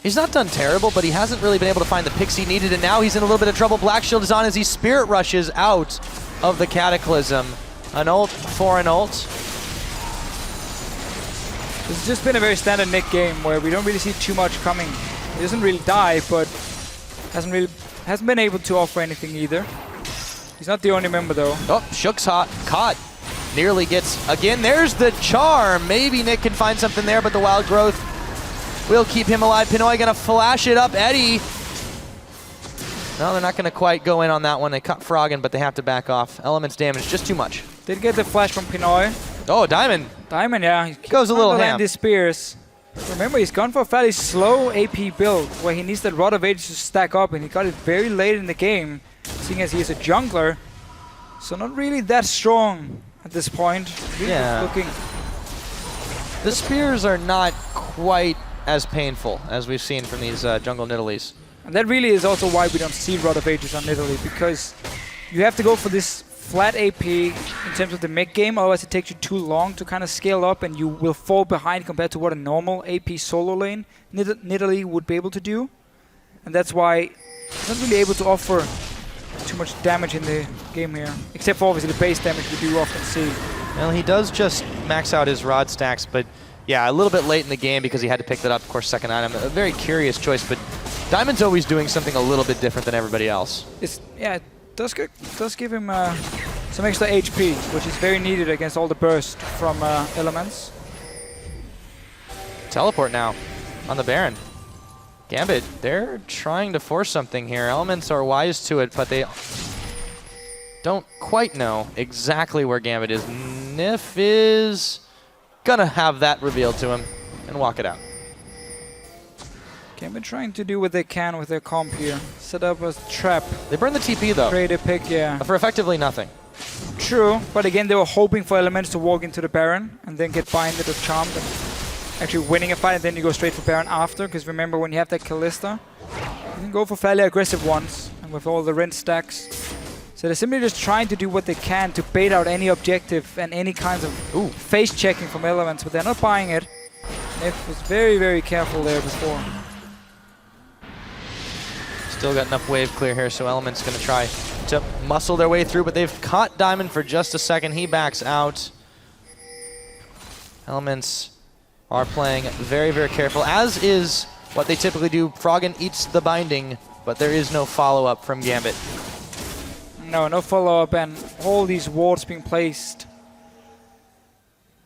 He's not done terrible, but he hasn't really been able to find the picks he needed, and now he's in a little bit of trouble. Black Shield is on as he Spirit Rushes out of the Cataclysm. An ult for an ult. This has just been a very standard Nick game where we don't really see too much coming. He doesn't really die, but hasn't been able to offer anything either. He's not the only member though. Oh, Shook's hot, caught. Nearly gets, again, there's the charm. Maybe Nick can find something there, but the Wild Growth will keep him alive. Pinoy gonna flash it up. Eddie. No, they're not gonna quite go in on that one. They cut Froggen, but they have to back off. Elements damage, just too much. Did get the flash from Pinoy. Oh, Diamond. Diamond, yeah. He goes a little ham. His spears. Remember, he's gone for a fairly slow AP build where he needs that Rod of Ages to stack up, and he got it very late in the game, seeing as he is a jungler. So not really that strong at this point. Really looking. The spears are not quite as painful as we've seen from these jungle Nidalees. And that really is also why we don't see Rod of Ages on Nidalee, because you have to go for this flat AP in terms of the mid game, otherwise it takes you too long to kind of scale up and you will fall behind compared to what a normal AP solo lane Nidalee would be able to do. And that's why he's not really able to offer too much damage in the game here, except for obviously the base damage we do often see. Well, he does just max out his rod stacks, but yeah, a little bit late in the game because he had to pick that up, of course, second item. A very curious choice, but Diamond's always doing something a little bit different than everybody else. It does give him some extra HP, which is very needed against all the burst from Elements. Teleport now on the Baron. Gambit, they're trying to force something here. Elements are wise to it, but they don't quite know exactly where Gambit is. Nif is gonna have that revealed to him and walk it out. Gambit trying to do what they can with their comp here. Set up a trap. They burn the TP though. Create a pick, yeah. For effectively nothing. True, but again they were hoping for Elements to walk into the Baron and then get binded or charmed and actually winning a fight, and then you go straight for Baron after, because remember when you have that Kalista, you can go for fairly aggressive ones and with all the Ren stacks. So they're simply just trying to do what they can to bait out any objective and any kinds of face checking from Elements, but they're not buying it. Nif was very, very careful there before. Still got enough wave clear here, so Element's gonna try to muscle their way through, but they've caught Diamond for just a second. He backs out. Elements are playing very, very careful, as is what they typically do. Froggen eats the binding, but there is no follow-up from Gambit. No follow-up, and all these wards being placed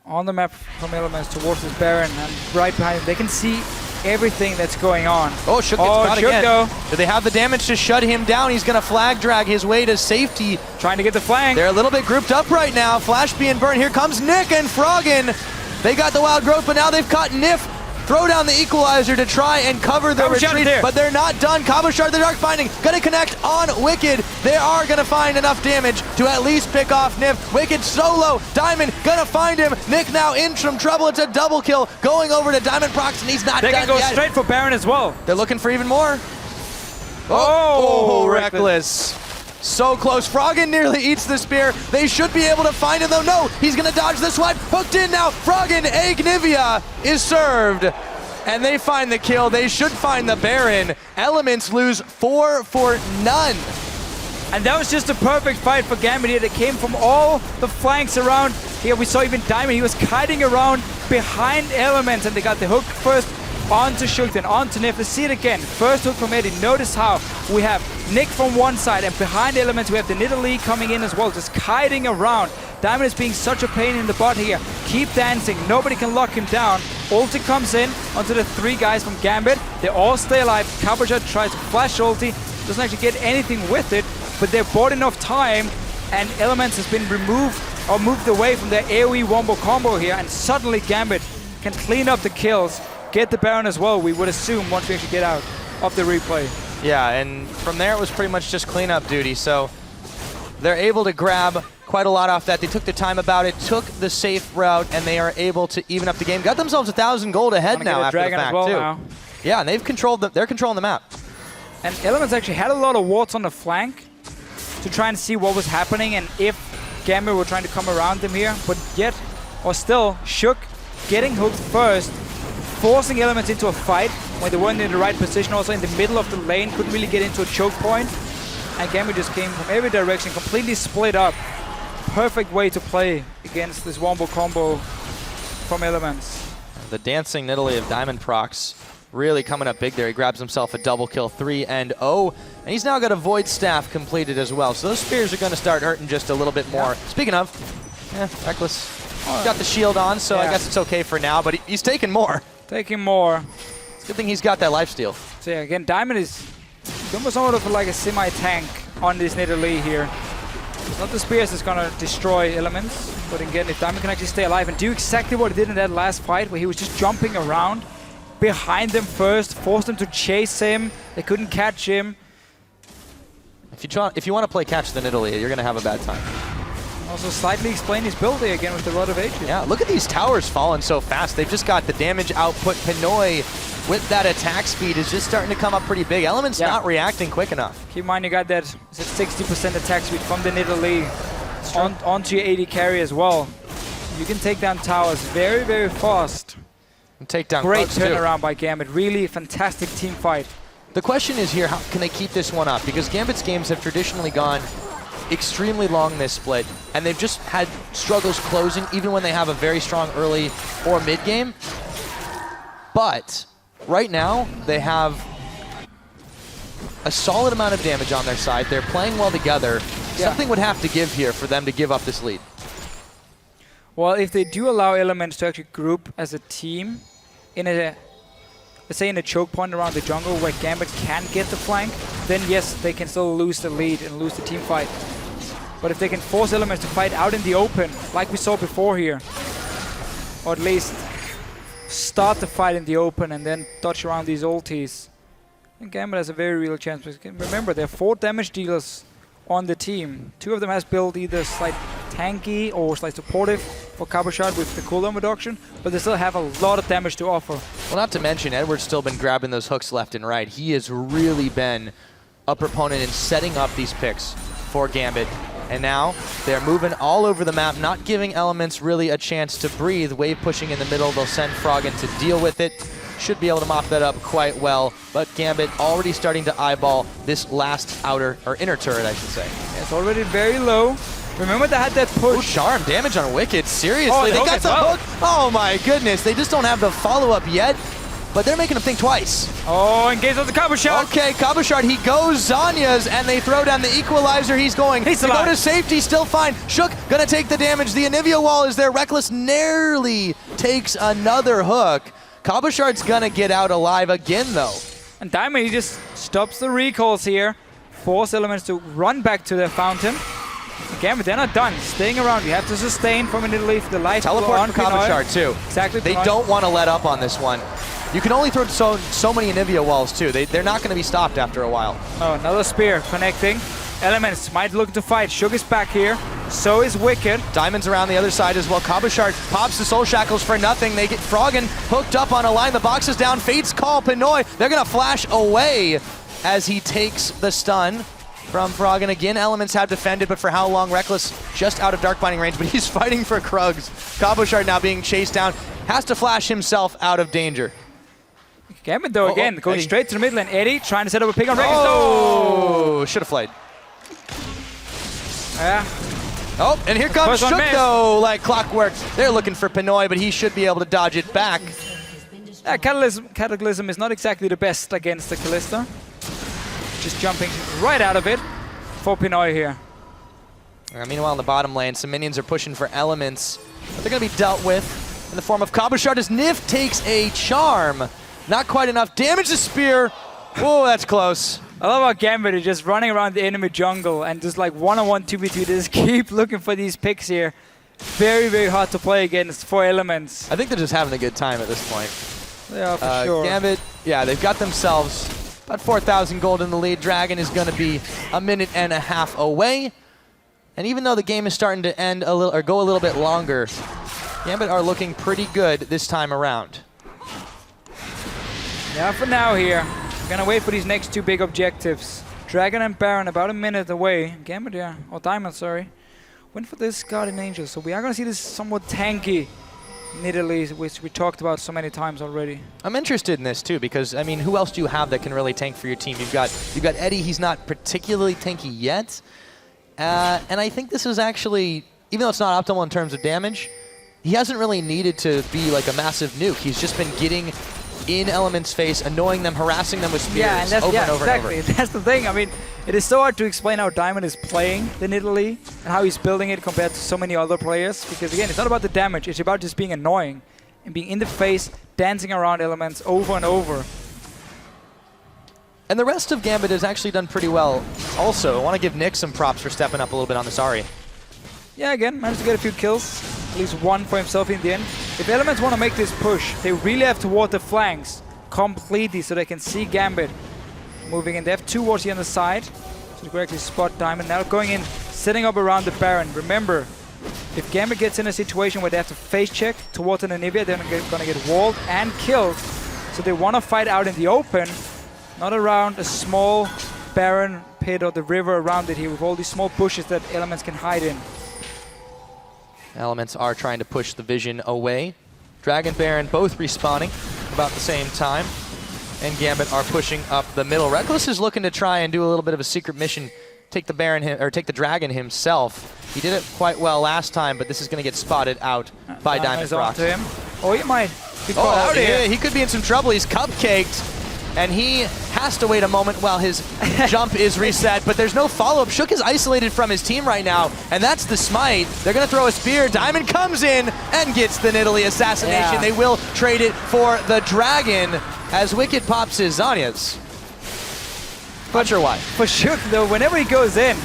on the map from Elements towards this Baron, and right behind him, they can see everything that's going on. Oh, Shook gets caught again. Do they have the damage to shut him down? He's going to flag drag his way to safety. Trying to get the flank. They're a little bit grouped up right now. Flash being burned. Here comes Nick and Froggen. They got the Wild Growth, but now they've caught Nif. Throw down the Equalizer to try and cover the retreat, but they're not done. Cabochard, the Dark Binding, gonna connect on Wicked. They are gonna find enough damage to at least pick off Nif. Wicked solo, Diamond gonna find him. Nick now in some trouble. It's a double kill going over to Diamond Prox, and he's not done yet. They can go straight for Baron as well. They're looking for even more. Oh, Reckless. So close. Froggen nearly eats the spear. They should be able to find him though. No, he's gonna dodge the swipe. Hooked in now. Froggen, Nivea is served. And they find the kill. They should find the Baron. Elements lose 4 for none. And that was just a perfect fight for Gambit here. That came from all the flanks around. Here we saw even Diamond. He was kiting around behind Elements, and they got the hook first onto Shook, then onto Nif. Let's see it again. First hook from Eddie. Notice how we have Nick from one side, and behind Elements we have the Nidalee coming in as well, just kiting around. Diamond is being such a pain in the butt here. Keep dancing. Nobody can lock him down. Ulti comes in onto the 3 guys from Gambit. They all stay alive. Cabochard tries to flash ulti. Doesn't actually get anything with it, but they've bought enough time, and Elements has been removed or moved away from their AoE wombo combo here, and suddenly Gambit can clean up the kills, get the Baron as well, we would assume, once we actually get out of the replay. Yeah, and from there it was pretty much just cleanup duty. So they're able to grab quite a lot off that. They took the time about it, took the safe route, and they are able to even up the game. Got themselves 1,000 gold ahead now after the fact, too. Now. Yeah, and they've controlled they're controlling the map. And Elements actually had a lot of wards on the flank to try and see what was happening and if Gambit were trying to come around them here, but yet, or still, Shook getting hooked first, forcing Elements into a fight when they weren't in the right position, also in the middle of the lane, couldn't really get into a choke point, and Gambit just came from every direction, completely split up. Perfect way to play against this wombo combo from Elements. The dancing Nidalee of Diamond Procs really coming up big there. He grabs himself a double kill, 3-0, and he's now got a Void Staff completed as well. So those spears are going to start hurting just a little bit more. Yeah. Speaking of, Reckless got the shield on, so I guess it's okay for now, but he's taking more. Taking more. It's a good thing he's got that lifesteal. So yeah, again, Diamond is almost sort of like a semi-tank on this Nidalee here. It's not the spears that's going to destroy Elements, but again, if Diamond can actually stay alive and do exactly what he did in that last fight, where he was just jumping around behind them first, forced them to chase him, they couldn't catch him. If you want to play catch the Nidalee, you're going to have a bad time. Also slightly explain his build here again with the Rod of Ages. Yeah, look at these towers falling so fast. They've just got the damage output. Pinoy with that attack speed is just starting to come up pretty big. Element's not reacting quick enough. Keep in mind you got that 60% attack speed from the Nidalee onto your AD carry as well. You can take down towers very, very fast. And take down Great Bugs turnaround by Gambit. Really fantastic team fight. The question is here, how can they keep this one up? Because Gambit's games have traditionally gone extremely long this split, and they've just had struggles closing even when they have a very strong early or mid game. But right now, they have a solid amount of damage on their side. They're playing well together. Yeah. Something would have to give here for them to give up this lead. Well, if they do allow Elements to actually group as a team in a, let's say in a choke point around the jungle where Gambit can get the flank, then yes, they can still lose the lead and lose the team fight. But if they can force Elements to fight out in the open, like we saw before here, or at least start the fight in the open and then dodge around these ultis, then Gambit has a very real chance. Remember, there are 4 damage dealers on the team. 2 of them has built either slight tanky or slight supportive for Cabochard with the cooldown reduction, but they still have a lot of damage to offer. Well, not to mention, Edward's still been grabbing those hooks left and right. He has really been a proponent in setting up these picks for Gambit. And now they're moving all over the map, not giving Elements really a chance to breathe. Wave pushing in the middle, they'll send Froggen to deal with it. Should be able to mop that up quite well, but Gambit already starting to eyeball this last outer, or inner turret, I should say. It's already very low. Remember they had that push. Ooh, Charm, damage on Wicked, seriously, they got the hook. Oh my goodness, they just don't have the follow-up yet, but they're making him think twice. Oh, engage on the Cabochard. Okay, Cabochard, he goes Zanya's, and they throw down the equalizer. He's going to go to safety, still fine. Shook gonna take the damage. The Anivia wall is there. Reckless nearly takes another hook. Cabochard's gonna get out alive again, though. And Diamond, he just stops the recalls here. Force Elements to run back to their fountain. Again, but they're not done. Staying around, you have to sustain from a Nidalee for the life. Teleport for Cabochard, too. Exactly. They don't want to let up on this one. You can only throw so many Anivia walls, too. They're not going to be stopped after a while. Oh, another spear connecting. Elements might look to fight. Shook is back here. So is Wicked. Diamond's around the other side as well. Cabochard pops the Soul Shackles for nothing. They get Froggen hooked up on a line. The box is down. Fate's call Pinoy. They're going to flash away as he takes the stun from Froggen. Again, Elements have defended, but for how long? Reckless just out of Dark Binding range, but he's fighting for Krugs. Cabochard now being chased down. Has to flash himself out of danger. Gambit though, again, going Eddie. Straight to the middle, and Eddie trying to set up a pick on Reckless. Oh, should have flayed. Yeah. Oh, and here comes Shook though, like clockwork. They're looking for Pinoy, but he should be able to dodge it back. Cataclysm is not exactly the best against the Kalista. Just jumping right out of it for Pinoy here. Meanwhile, in the bottom lane, some minions are pushing for Elements, but they're going to be dealt with in the form of Cabochard as Nif takes a charm. Not quite enough damage to spear. Oh, that's close. I love how Gambit is just running around the enemy jungle and just like one-on-one 2v2. They just keep looking for these picks here. very, very hard to play against for Elements. I think they're just having a good time at this point. Yeah, for sure. Gambit, yeah, they've got themselves about 4,000 gold in the lead. Dragon is going to be a minute and a half away. And even though the game is starting to end a little or go a little bit longer, Gambit are looking pretty good this time around. Yeah, for now here. We're gonna wait for these next two big objectives. Dragon and Baron about a minute away. Gambit, yeah, or Diamond, sorry. Went for this Guardian Angel, so we are gonna see this somewhat tanky Nidalee, which we talked about so many times already. I'm interested in this too because I mean, who else do you have that can really tank for your team? You've got Eddie. He's not particularly tanky yet, and I think this is actually, even though it's not optimal in terms of damage, he hasn't really needed to be like a massive nuke. He's just been getting in Element's face, annoying them, harassing them with spears over and over exactly. and over. That's the thing. I mean, it is so hard to explain how Diamond is playing the Nidalee and how he's building it compared to so many other players. Because again, it's not about the damage. It's about just being annoying and being in the face, dancing around Elements over and over. And the rest of Gambit has actually done pretty well. Also, I want to give Nick some props for stepping up a little bit on this Ahri. Yeah, again, managed to get a few kills. At least one for himself in the end. If Elements want to make this push, they really have to ward the flanks completely so they can see Gambit moving in. They have two wards here on the side, so they can actually spot Diamond. Now going in, setting up around the Baron. Remember, if Gambit gets in a situation where they have to face check towards an Anivia, they're gonna get walled and killed. So they want to fight out in the open, not around a small Baron pit or the river around it here with all these small bushes that Elements can hide in. Elements are trying to push the vision away. Dragon Baron both respawning about the same time. And Gambit are pushing up the middle. Reckless is looking to try and do a little bit of a secret mission, take the Baron or take the Dragon himself. He did it quite well last time, but this is going to get spotted out by Diamond Frost. To him. Oh, he might be caught out here. He could be in some trouble. He's cupcaked. And he has to wait a moment while his jump is reset, but there's no follow-up. Shook is isolated from his team right now, and that's the smite. They're going to throw a spear. Diamond comes in and gets the Nidalee assassination. Yeah. They will trade it for the Dragon as Wicked pops his Zhonya's. Not sure why. For Shook, though, whenever he goes in,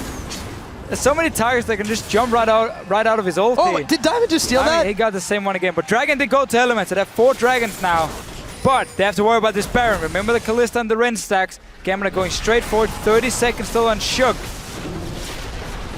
there's so many targets that can just jump right out of his ulti. Oh, did Diamond just steal that? He got the same one again, but Dragon did go to Elements. They have 4 Dragons now. But they have to worry about this Baron. Remember the Kalista and the Ren stacks. Gambit going straight forward. 30 seconds still on Shook.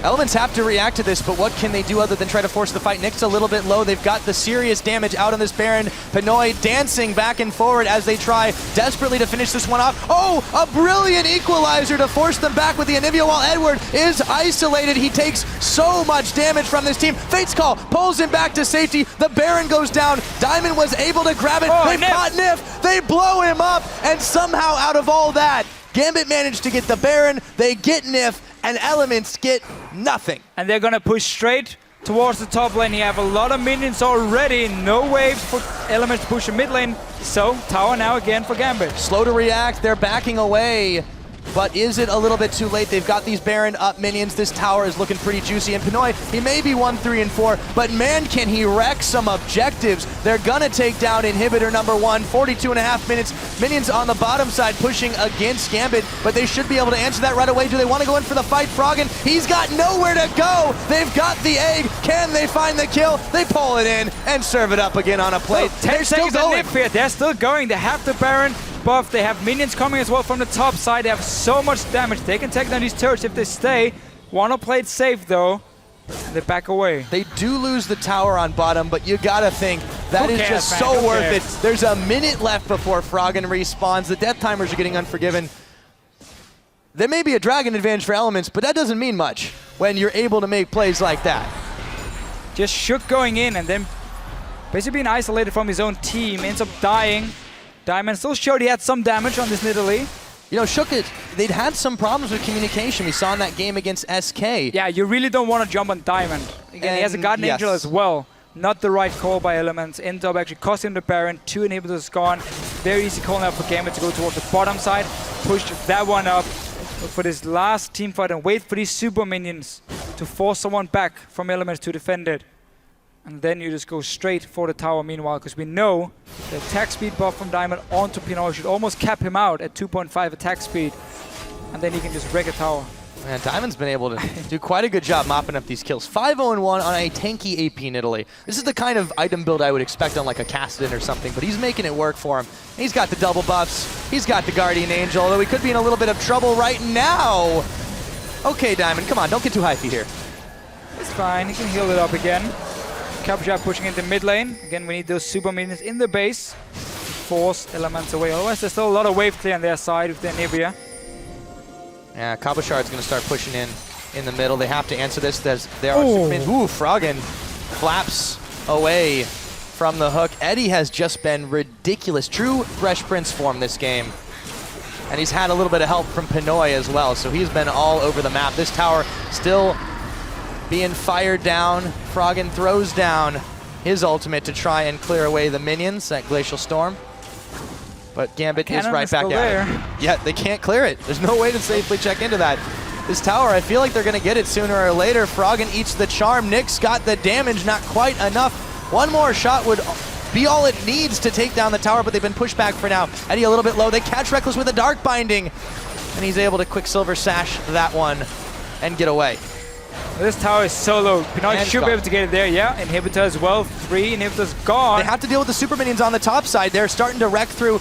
Elements have to react to this, but what can they do other than try to force the fight? Nick's a little bit low. They've got the serious damage out on this Baron. Pinoy dancing back and forward as they try desperately to finish this one off. Oh, a brilliant equalizer to force them back with the Anivia while Edward is isolated. He takes so much damage from this team. Fate's Call pulls him back to safety. The Baron goes down. Diamond was able to grab it. They've got Nif. They blow him up, and somehow out of all that, Gambit managed to get the Baron. They get Nif, and Elements get nothing. And they're going to push straight towards the top lane. You have a lot of minions already. No waves for Elements to push the mid lane. So, tower now again for Gambit. Slow to react. They're backing away. But is it a little bit too late? They've got these Baron up minions. This tower is looking pretty juicy. And Pinoy, he may be 1, 3, and 4, but man, can he wreck some objectives. They're gonna take down inhibitor number 1, 42.5 minutes. Minions on the bottom side pushing against Gambit, but they should be able to answer that right away. Do they want to go in for the fight? Froggen, he's got nowhere to go. They've got the egg. Can they find the kill? They pull it in and serve it up again on a plate. 10 seconds of Nip here. They're still going. They have the Baron buff. They have minions coming as well from the top side. They have so much damage. They can take down these turrets if they stay. Want to play it safe though. And they back away. They do lose the tower on bottom, but you gotta think that is just so worth it. There's a minute left before Froggen respawns. The death timers are getting unforgiven. There may be a Dragon advantage for Elements, but that doesn't mean much when you're able to make plays like that. Just Shook going in and then basically being isolated from his own team. Ends up dying. Diamond still showed he had some damage on this Nidalee. You know, Shook, they'd had some problems with communication. We saw in that game against SK. Yeah, you really don't want to jump on Diamond. Again, he has a Guardian Angel as well. Not the right call by Elements. Ends up actually costing the Baron. 2 inhibitors gone. Very easy call now for Gambit to go towards the bottom side. Push that one up. Look for this last team fight and wait for these super minions to force someone back from Elements to defend it. And then you just go straight for the tower meanwhile, because we know the attack speed buff from Diamond onto Pinoy should almost cap him out at 2.5 attack speed. And then he can just wreck a tower. Man, Diamond's been able to do quite a good job mopping up these kills. 5-0-1 on a tanky AP Nidalee. This is the kind of item build I would expect on like a Kassadin or something, but he's making it work for him. He's got the double buffs. He's got the Guardian Angel, although he could be in a little bit of trouble right now. Okay, Diamond, come on, don't get too hypey here. It's fine, he can heal it up again. Capuchat pushing into mid lane. Again, we need those super minions in the base to force elements away. Otherwise, there's still a lot of wave clear on their side with their Nivea. Yeah, Capuchat's going to start pushing in the middle. They have to answer this. There are super minions. Ooh, Froggen flaps away from the hook. Eddie has just been ridiculous. True Fresh Prince form this game. And he's had a little bit of help from Pinoy as well, so he's been all over the map. This tower still being fired down. Froggen throws down his ultimate to try and clear away the minions, that Glacial Storm. But Gambit is right back at it. Yeah, they can't clear it. There's no way to safely check into that. This tower, I feel like they're going to get it sooner or later. Froggen eats the charm. Nick's got the damage, not quite enough. One more shot would be all it needs to take down the tower, but they've been pushed back for now. Eddie a little bit low. They catch Reckless with a Dark Binding, and he's able to Quicksilver Sash that one and get away. This tower is so low. Pinoy should be able to get it there. Yeah, inhibitor as well. 3 inhibitors gone. They have to deal with the super minions on the top side. They're starting to wreck through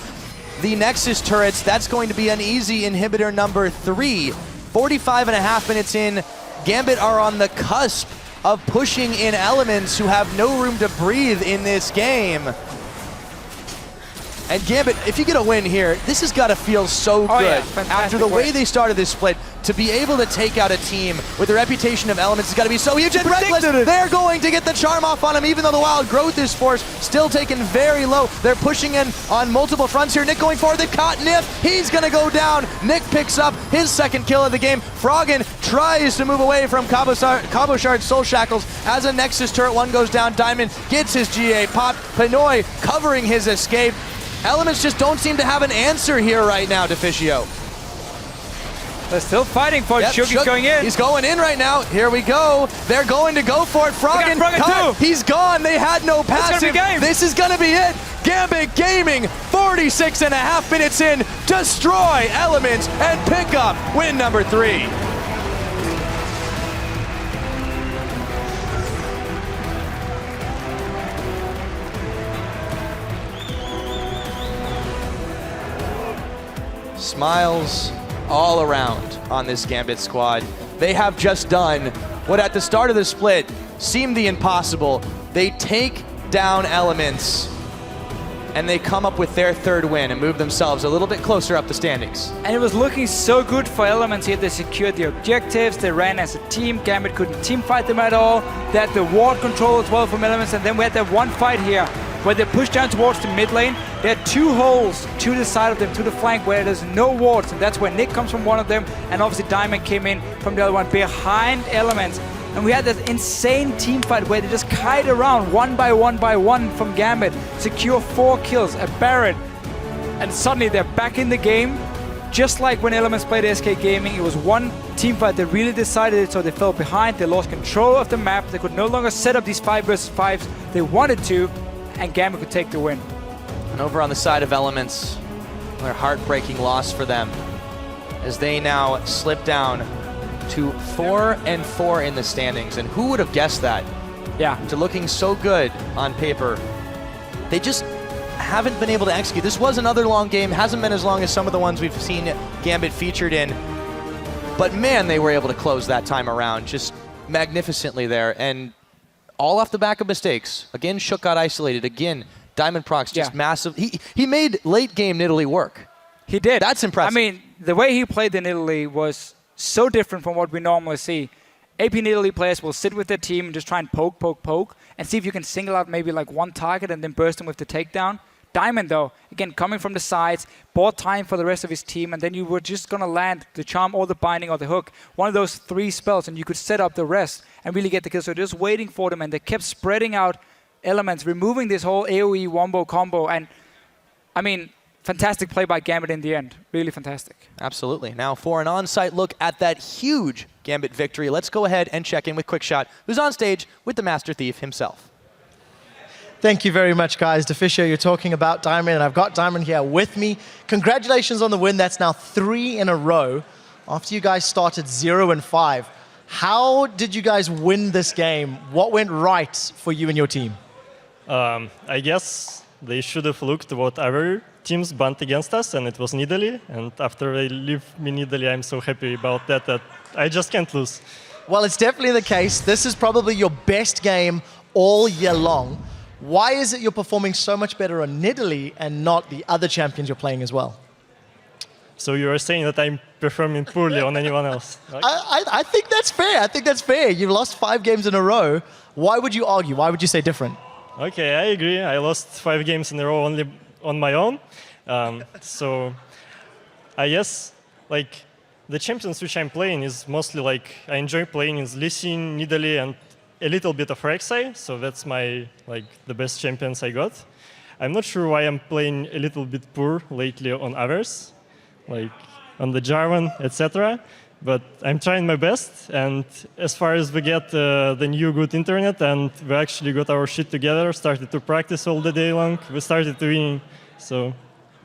the Nexus turrets. That's going to be an easy inhibitor number 3. 45.5 minutes in. Gambit are on the cusp of pushing in elements who have no room to breathe in this game. And Gambit, if you get a win here, this has got to feel so good. Yeah, after the way they started this split, to be able to take out a team with the reputation of elements has got to be so huge. And Reckless, they're going to get the charm off on him, even though the wild growth is forced, still taken very low. They're pushing in on multiple fronts here. Nick going forward, they've caught Nif. He's going to go down. Nick picks up his second kill of the game. Froggen tries to move away from Cabochard's Soul Shackles as a Nexus turret. One goes down. Diamond gets his GA pop. Pinoy covering his escape. Elements just don't seem to have an answer here right now, Deficio. They're still fighting for it. Shuki's going in. He's going in right now. Here we go. They're going to go for it. Froggen caught. He's gone. They had no passive. This is going to be it. Gambit Gaming, 46.5 minutes in, destroy Elements and pick up win number 3. Smiles all around on this Gambit squad. They have just done what at the start of the split seemed the impossible. They take down Elements and they come up with their 3rd win and move themselves a little bit closer up the standings. And it was looking so good for Elements here. They secured the objectives, they ran as a team. Gambit couldn't team fight them at all. They had the ward control as well from Elements, and then we had that one fight here where they pushed down towards the mid lane. There are 2 holes to the side of them, to the flank, where there's no wards, and that's where Nick comes from one of them, and obviously Diamond came in from the other one behind Elements. And we had this insane team fight where they just kite around one by one from Gambit, secure 4 kills, a Baron, and suddenly they're back in the game. Just like when Elements played SK Gaming, it was one team fight that really decided it, so they fell behind, they lost control of the map, they could no longer set up these 5 versus 5s they wanted to, and Gambit could take the win. And over on the side of Elements, another heartbreaking loss for them as they now slip down to 4-4 in the standings. And who would have guessed that? Yeah. To looking so good on paper. They just haven't been able to execute. This was another long game, hasn't been as long as some of the ones we've seen Gambit featured in. But man, they were able to close that time around just magnificently there. And all off the back of mistakes. Again, Shook got isolated. Again, Diamond Procs just massive. He made late game Nidalee work. He did. That's impressive. I mean, the way he played the Nidalee was so different from what we normally see. AP Nidalee players will sit with their team and just try and poke, and see if you can single out maybe like one target and then burst them with the takedown. Diamond, though, again, coming from the sides, bought time for the rest of his team, and then you were just going to land the charm or the binding or the hook, one of those 3 spells, and you could set up the rest and really get the kill. So just waiting for them, and they kept spreading out Elements, removing this whole AoE wombo combo, and I mean, fantastic play by Gambit in the end. Really fantastic. Absolutely. Now for an on-site look at that huge Gambit victory, let's go ahead and check in with Quickshot, who's on stage with the Master Thief himself. Thank you very much, guys. Deficio, you're talking about Diamond, and I've got Diamond here with me. Congratulations on the win. That's now 3 in a row after you guys started 0-5, how did you guys win this game? What went right for you and your team? I guess they should have looked what other teams banned against us, and it was Nidalee. And after they leave me Nidalee, I'm so happy about that that I just can't lose. Well, it's definitely the case. This is probably your best game all year long. Why is it you're performing so much better on Nidalee and not the other champions you're playing as well? So you are saying that I'm performing poorly on anyone else? Right? I think that's fair. I think that's fair. You've lost 5 games in a row. Why would you argue? Why would you say different? Okay, I agree. I lost 5 games in a row only on my own. So I guess like the champions which I'm playing is mostly like I enjoy playing is Lee Sin, Nidalee, and a little bit of Rek'Sai. So that's my like the best champions I got. I'm not sure why I'm playing a little bit poor lately on others, like on the Jarvan, etc. But I'm trying my best, and as far as we get the new good internet and we actually got our shit together, started to practice all the day long, we started to win. So,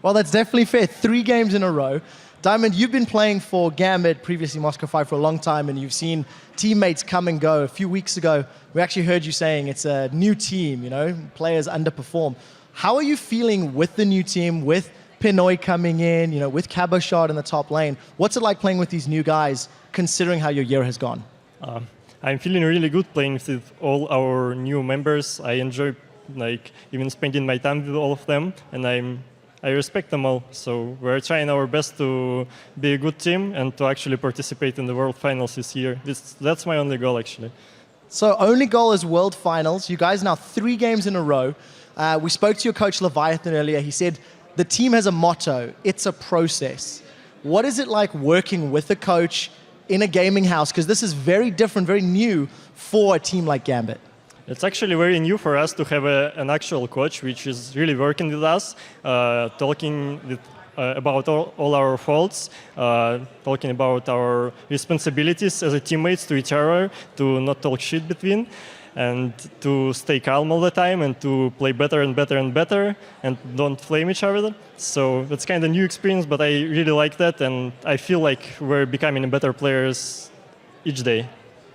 well, that's definitely fair. 3 games in a row. Diamond, you've been playing for Gambit, previously Moscow 5, for a long time, and you've seen teammates come and go. A few weeks ago, we actually heard you saying it's a new team, you know, players underperform. How are you feeling with the new team, with Pinoy coming in, you know, with Cabochard in the top lane? What's it like playing with these new guys, considering how your year has gone? I'm feeling really good playing with all our new members. I enjoy like even spending my time with all of them, and I respect them all. So we're trying our best to be a good team and to actually participate in the World Finals this year. That's my only goal, actually. So only goal is World Finals. You guys now 3 games in a row. We spoke to your coach Leviathan earlier. He said the team has a motto. It's a process. What is it like working with a coach in a gaming house? Because this is very different, very new for a team like Gambit. It's actually very new for us to have an actual coach, which is really working with us, talking about all our faults, talking about our responsibilities as a teammates to each other, to not talk shit between, and to stay calm all the time, and to play better and better and better, and don't flame each other. So it's kind of new experience, but I really like that, and I feel like we're becoming better players each day.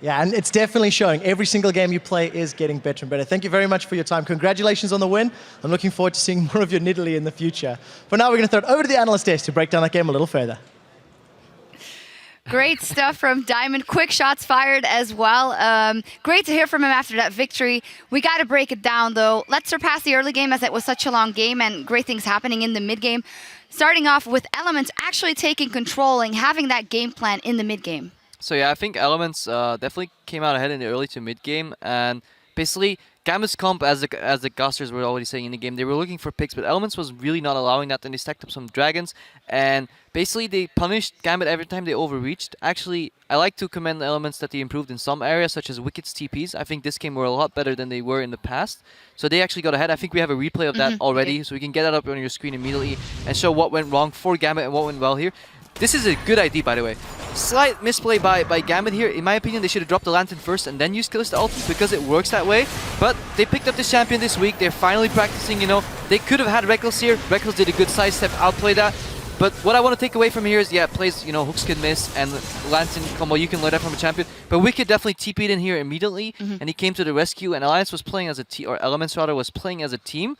Yeah, and it's definitely showing. Every single game you play is getting better and better. Thank you very much for your time. Congratulations on the win. I'm looking forward to seeing more of your Nidalee in the future. For now, we're going to throw it over to the analyst desk to break down that game a little further. Great stuff from Diamond. Quick shots fired as well. Great to hear from him after that victory. We got to break it down, though. Let's surpass the early game, as it was such a long game and great things happening in the mid game. Starting off with Elements actually taking control and having that game plan in the mid game. So yeah, I think Elements definitely came out ahead in the early to mid game, and basically Gambit's comp, as the Gosters were already saying in the game, they were looking for picks, but Elements was really not allowing that. Then they stacked up some dragons, and basically they punished Gambit every time they overreached. Actually, I like to commend the Elements that they improved in some areas, such as Wicked's TPs. I think this game were a lot better than they were in the past. So they actually got ahead. I think we have a replay of that already, so we can get that up on your screen immediately and show what went wrong for Gambit and what went well here. This is a good ID, by the way. Slight misplay by Gambit here. In my opinion, they should have dropped the Lantern first and then used Kalista ulti because it works that way. But they picked up this champion this week. They're finally practicing, you know. They could have had Reckless here. Reckless did a good sidestep, outplay that. But what I want to take away from here is, yeah, plays, you know, hooks can miss and Lantern combo, you can learn that from a champion. But Wicked definitely TP'd in here immediately and he came to the rescue, and Alliance was playing as a team, or Elements rather, was playing as a team.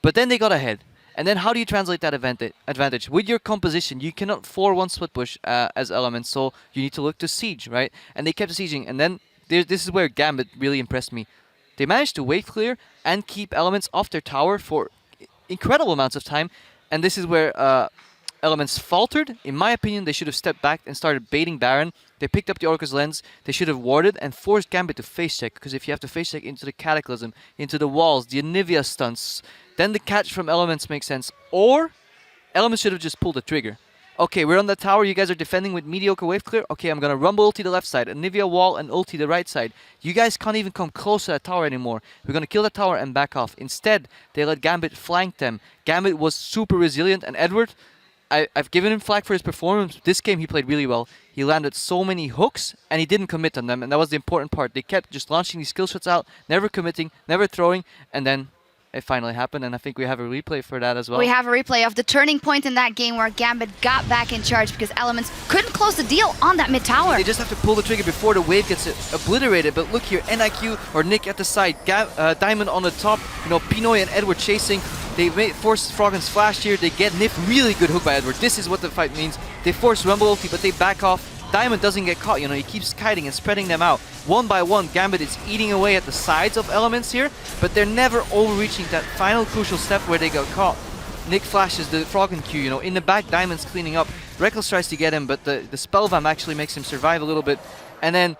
But then they got ahead. And then how do you translate that advantage? With your composition, you cannot 4-1 split push as Elements, so you need to look to siege, right? And they kept sieging, and then this is where Gambit really impressed me. They managed to wave clear and keep Elements off their tower for incredible amounts of time, and this is where Elements faltered. In my opinion, they should have stepped back and started baiting Baron. They picked up the Orca's Lens. They should have warded and forced Gambit to face check, because if you have to face check into the Cataclysm, into the walls, the Anivia stunts, then the catch from Elements makes sense. Or Elements should have just pulled the trigger. Okay, we're on the tower. You guys are defending with mediocre wave clear. Okay, I'm going to Rumble ulti the left side, Anivia wall and ulti the right side. You guys can't even come close to that tower anymore. We're going to kill that tower and back off. Instead, they let Gambit flank them. Gambit was super resilient, and Edward, I've given him flack for his performance. This game he played really well. He landed so many hooks and he didn't commit on them, and that was the important part. They kept just launching these skill shots out, never committing, never throwing, and then it finally happened, and I think we have a replay for that as well. We have a replay of the turning point in that game where Gambit got back in charge because Elements couldn't close the deal on that mid tower. They just have to pull the trigger before the wave gets obliterated. But look here, NIQ or Nick at the side, Diamond on the top, you know, Pinoy and Edward chasing. They force Froggen's flash here. They get Nif, really good hook by Edward. This is what the fight means. They force Rumble ulti, but they back off. Diamond doesn't get caught, you know, he keeps kiting and spreading them out. One by one, Gambit is eating away at the sides of Elements here, but they're never overreaching that final crucial step where they got caught. Nick flashes the Froggen Q, you know, in the back, Diamond's cleaning up. Reckless tries to get him, but the Spellvam actually makes him survive a little bit. And then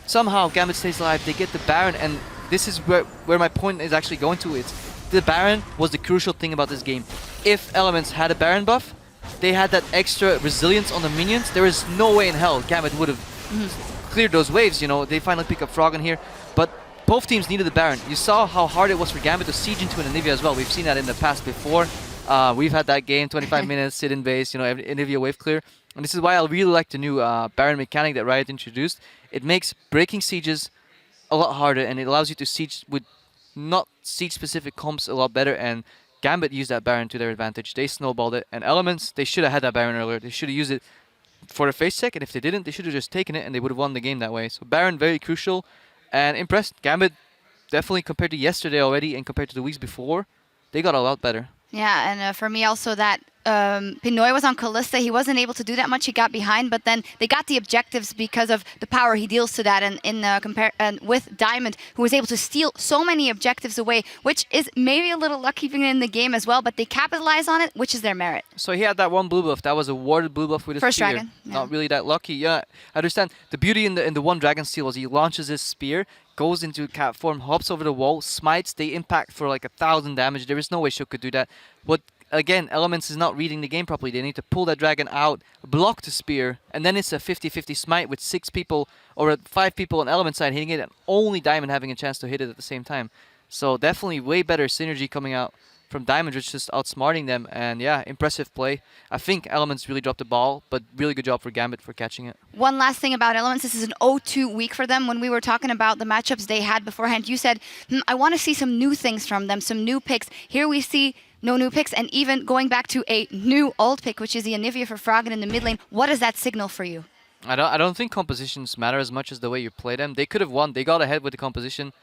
somehow Gambit stays alive, they get the Baron, and this is where my point is actually going to. It's the Baron was the crucial thing about this game. If Elements had a Baron buff, they had that extra resilience on the minions. There is no way in hell Gambit would have cleared those waves, you know. They finally pick up Froggen here, but both teams needed the Baron. You saw how hard it was for Gambit to siege into an Anivia as well. We've seen that in the past before. We've had that game, 25 minutes, sit in base, you know, Anivia wave clear. And this is why I really like the new Baron mechanic that Riot introduced. It makes breaking sieges a lot harder, and it allows you to siege with not siege-specific comps a lot better, and Gambit used that Baron to their advantage. They snowballed it, and Elements, they should have had that Baron earlier. They should have used it for the face check, and if they didn't, they should have just taken it, and they would have won the game that way. So Baron, very crucial, and impressed. Gambit, definitely compared to yesterday already, and compared to the weeks before, they got a lot better. Yeah, and for me also that Pinoy was on Kalista. He wasn't able to do that much. He got behind, but then they got the objectives because of the power he deals to that. And with Diamond, who was able to steal so many objectives away, which is maybe a little luck keeping it in the game as well, but they capitalize on it, which is their merit. So he had that one blue buff. That was a warded blue buff with his First spear. dragon. Yeah. Not really that lucky. Yeah, I understand. The beauty in the one dragon steal was he launches his spear, goes into cat form, hops over the wall, smites, they impact for like 1,000 damage. There is no way Shook could do that. What again, Elements is not reading the game properly. They need to pull that dragon out, block the spear, and then it's a 50-50 smite with 6 people or 5 people on Element side hitting it, and only Diamond having a chance to hit it at the same time. So definitely way better synergy coming out from Diamond, which is just outsmarting them. And yeah, impressive play. I think Elements really dropped the ball, but really good job for Gambit for catching it. One last thing about Elements, this is an 0-2 week for them. When we were talking about the matchups they had beforehand, you said, I want to see some new things from them, some new picks. Here we see no new picks, and even going back to a new old pick, which is the Anivia for Froggen in the mid lane. What does that signal for you? I don't think compositions matter as much as the way you play them. They could have won. They got ahead with the composition,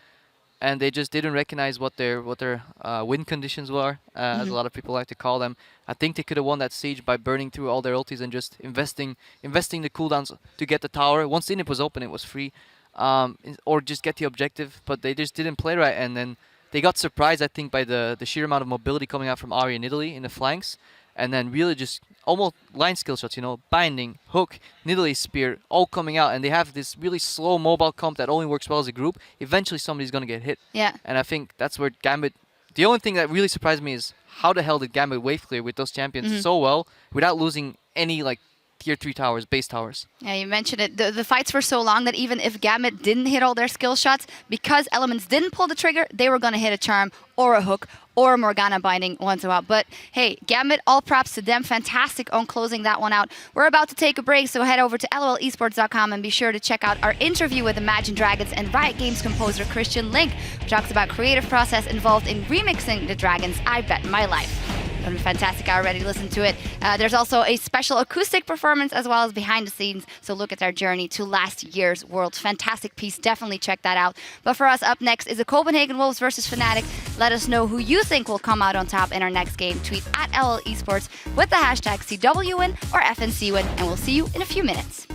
and they just didn't recognize what their win conditions were, as a lot of people like to call them. I think they could have won that siege by burning through all their ultis and just investing the cooldowns to get the tower. Once the inhib was open, it was free, or just get the objective. But they just didn't play right, and then they got surprised, I think, by the sheer amount of mobility coming out from Ari and Italy in the flanks, and then really just almost line skill shots, you know, binding, hook, Nidalee spear, all coming out, and they have this really slow mobile comp that only works well as a group. Eventually somebody's going to get hit. Yeah. And I think that's where Gambit, the only thing that really surprised me is how the hell did Gambit wave clear with those champions so well without losing any like tier 3 towers, base towers. Yeah, you mentioned it. The fights were so long that even if Gambit didn't hit all their skill shots, because Elements didn't pull the trigger, they were going to hit a charm or a hook or a Morgana binding once in a while. But hey, Gambit, all props to them. Fantastic on closing that one out. We're about to take a break, so head over to lolesports.com and be sure to check out our interview with Imagine Dragons and Riot Games composer Christian Link, who talks about creative process involved in remixing the Dragons I Bet My Life. It's been fantastic. I already listened to it. There's also a special acoustic performance as well as behind the scenes. So look at their journey to last year's Worlds. Fantastic piece. Definitely check that out. But for us, up next is the Copenhagen Wolves versus Fnatic. Let us know who you think will come out on top in our next game. Tweet at LL Esports with the hashtag CWWin or FNCWin, and we'll see you in a few minutes.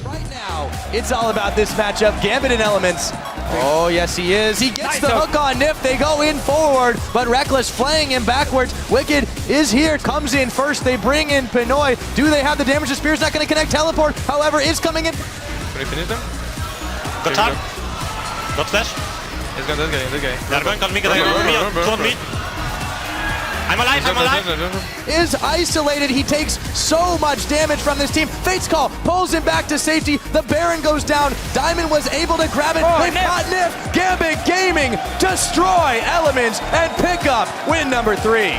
Right now, it's all about this matchup. Gambit and Elements. Oh, yes, he is. He gets the hook on Nif. They go in forward, but Reckless flaying him backwards. Wicked is here, comes in first. They bring in Pinoy. Do they have the damage? The spear's not going to connect. Teleport, however, is coming in. Can we finish them? Got tag. Got flash. He's got this guy. They're going on me. Clone me. I'm alive, I'm alive. Is isolated. He takes so much damage from this team. Fate's Call pulls him back to safety. The Baron goes down. Diamond was able to grab it. They've got Nif. Gambit Gaming destroy Elements and pick up win number 3.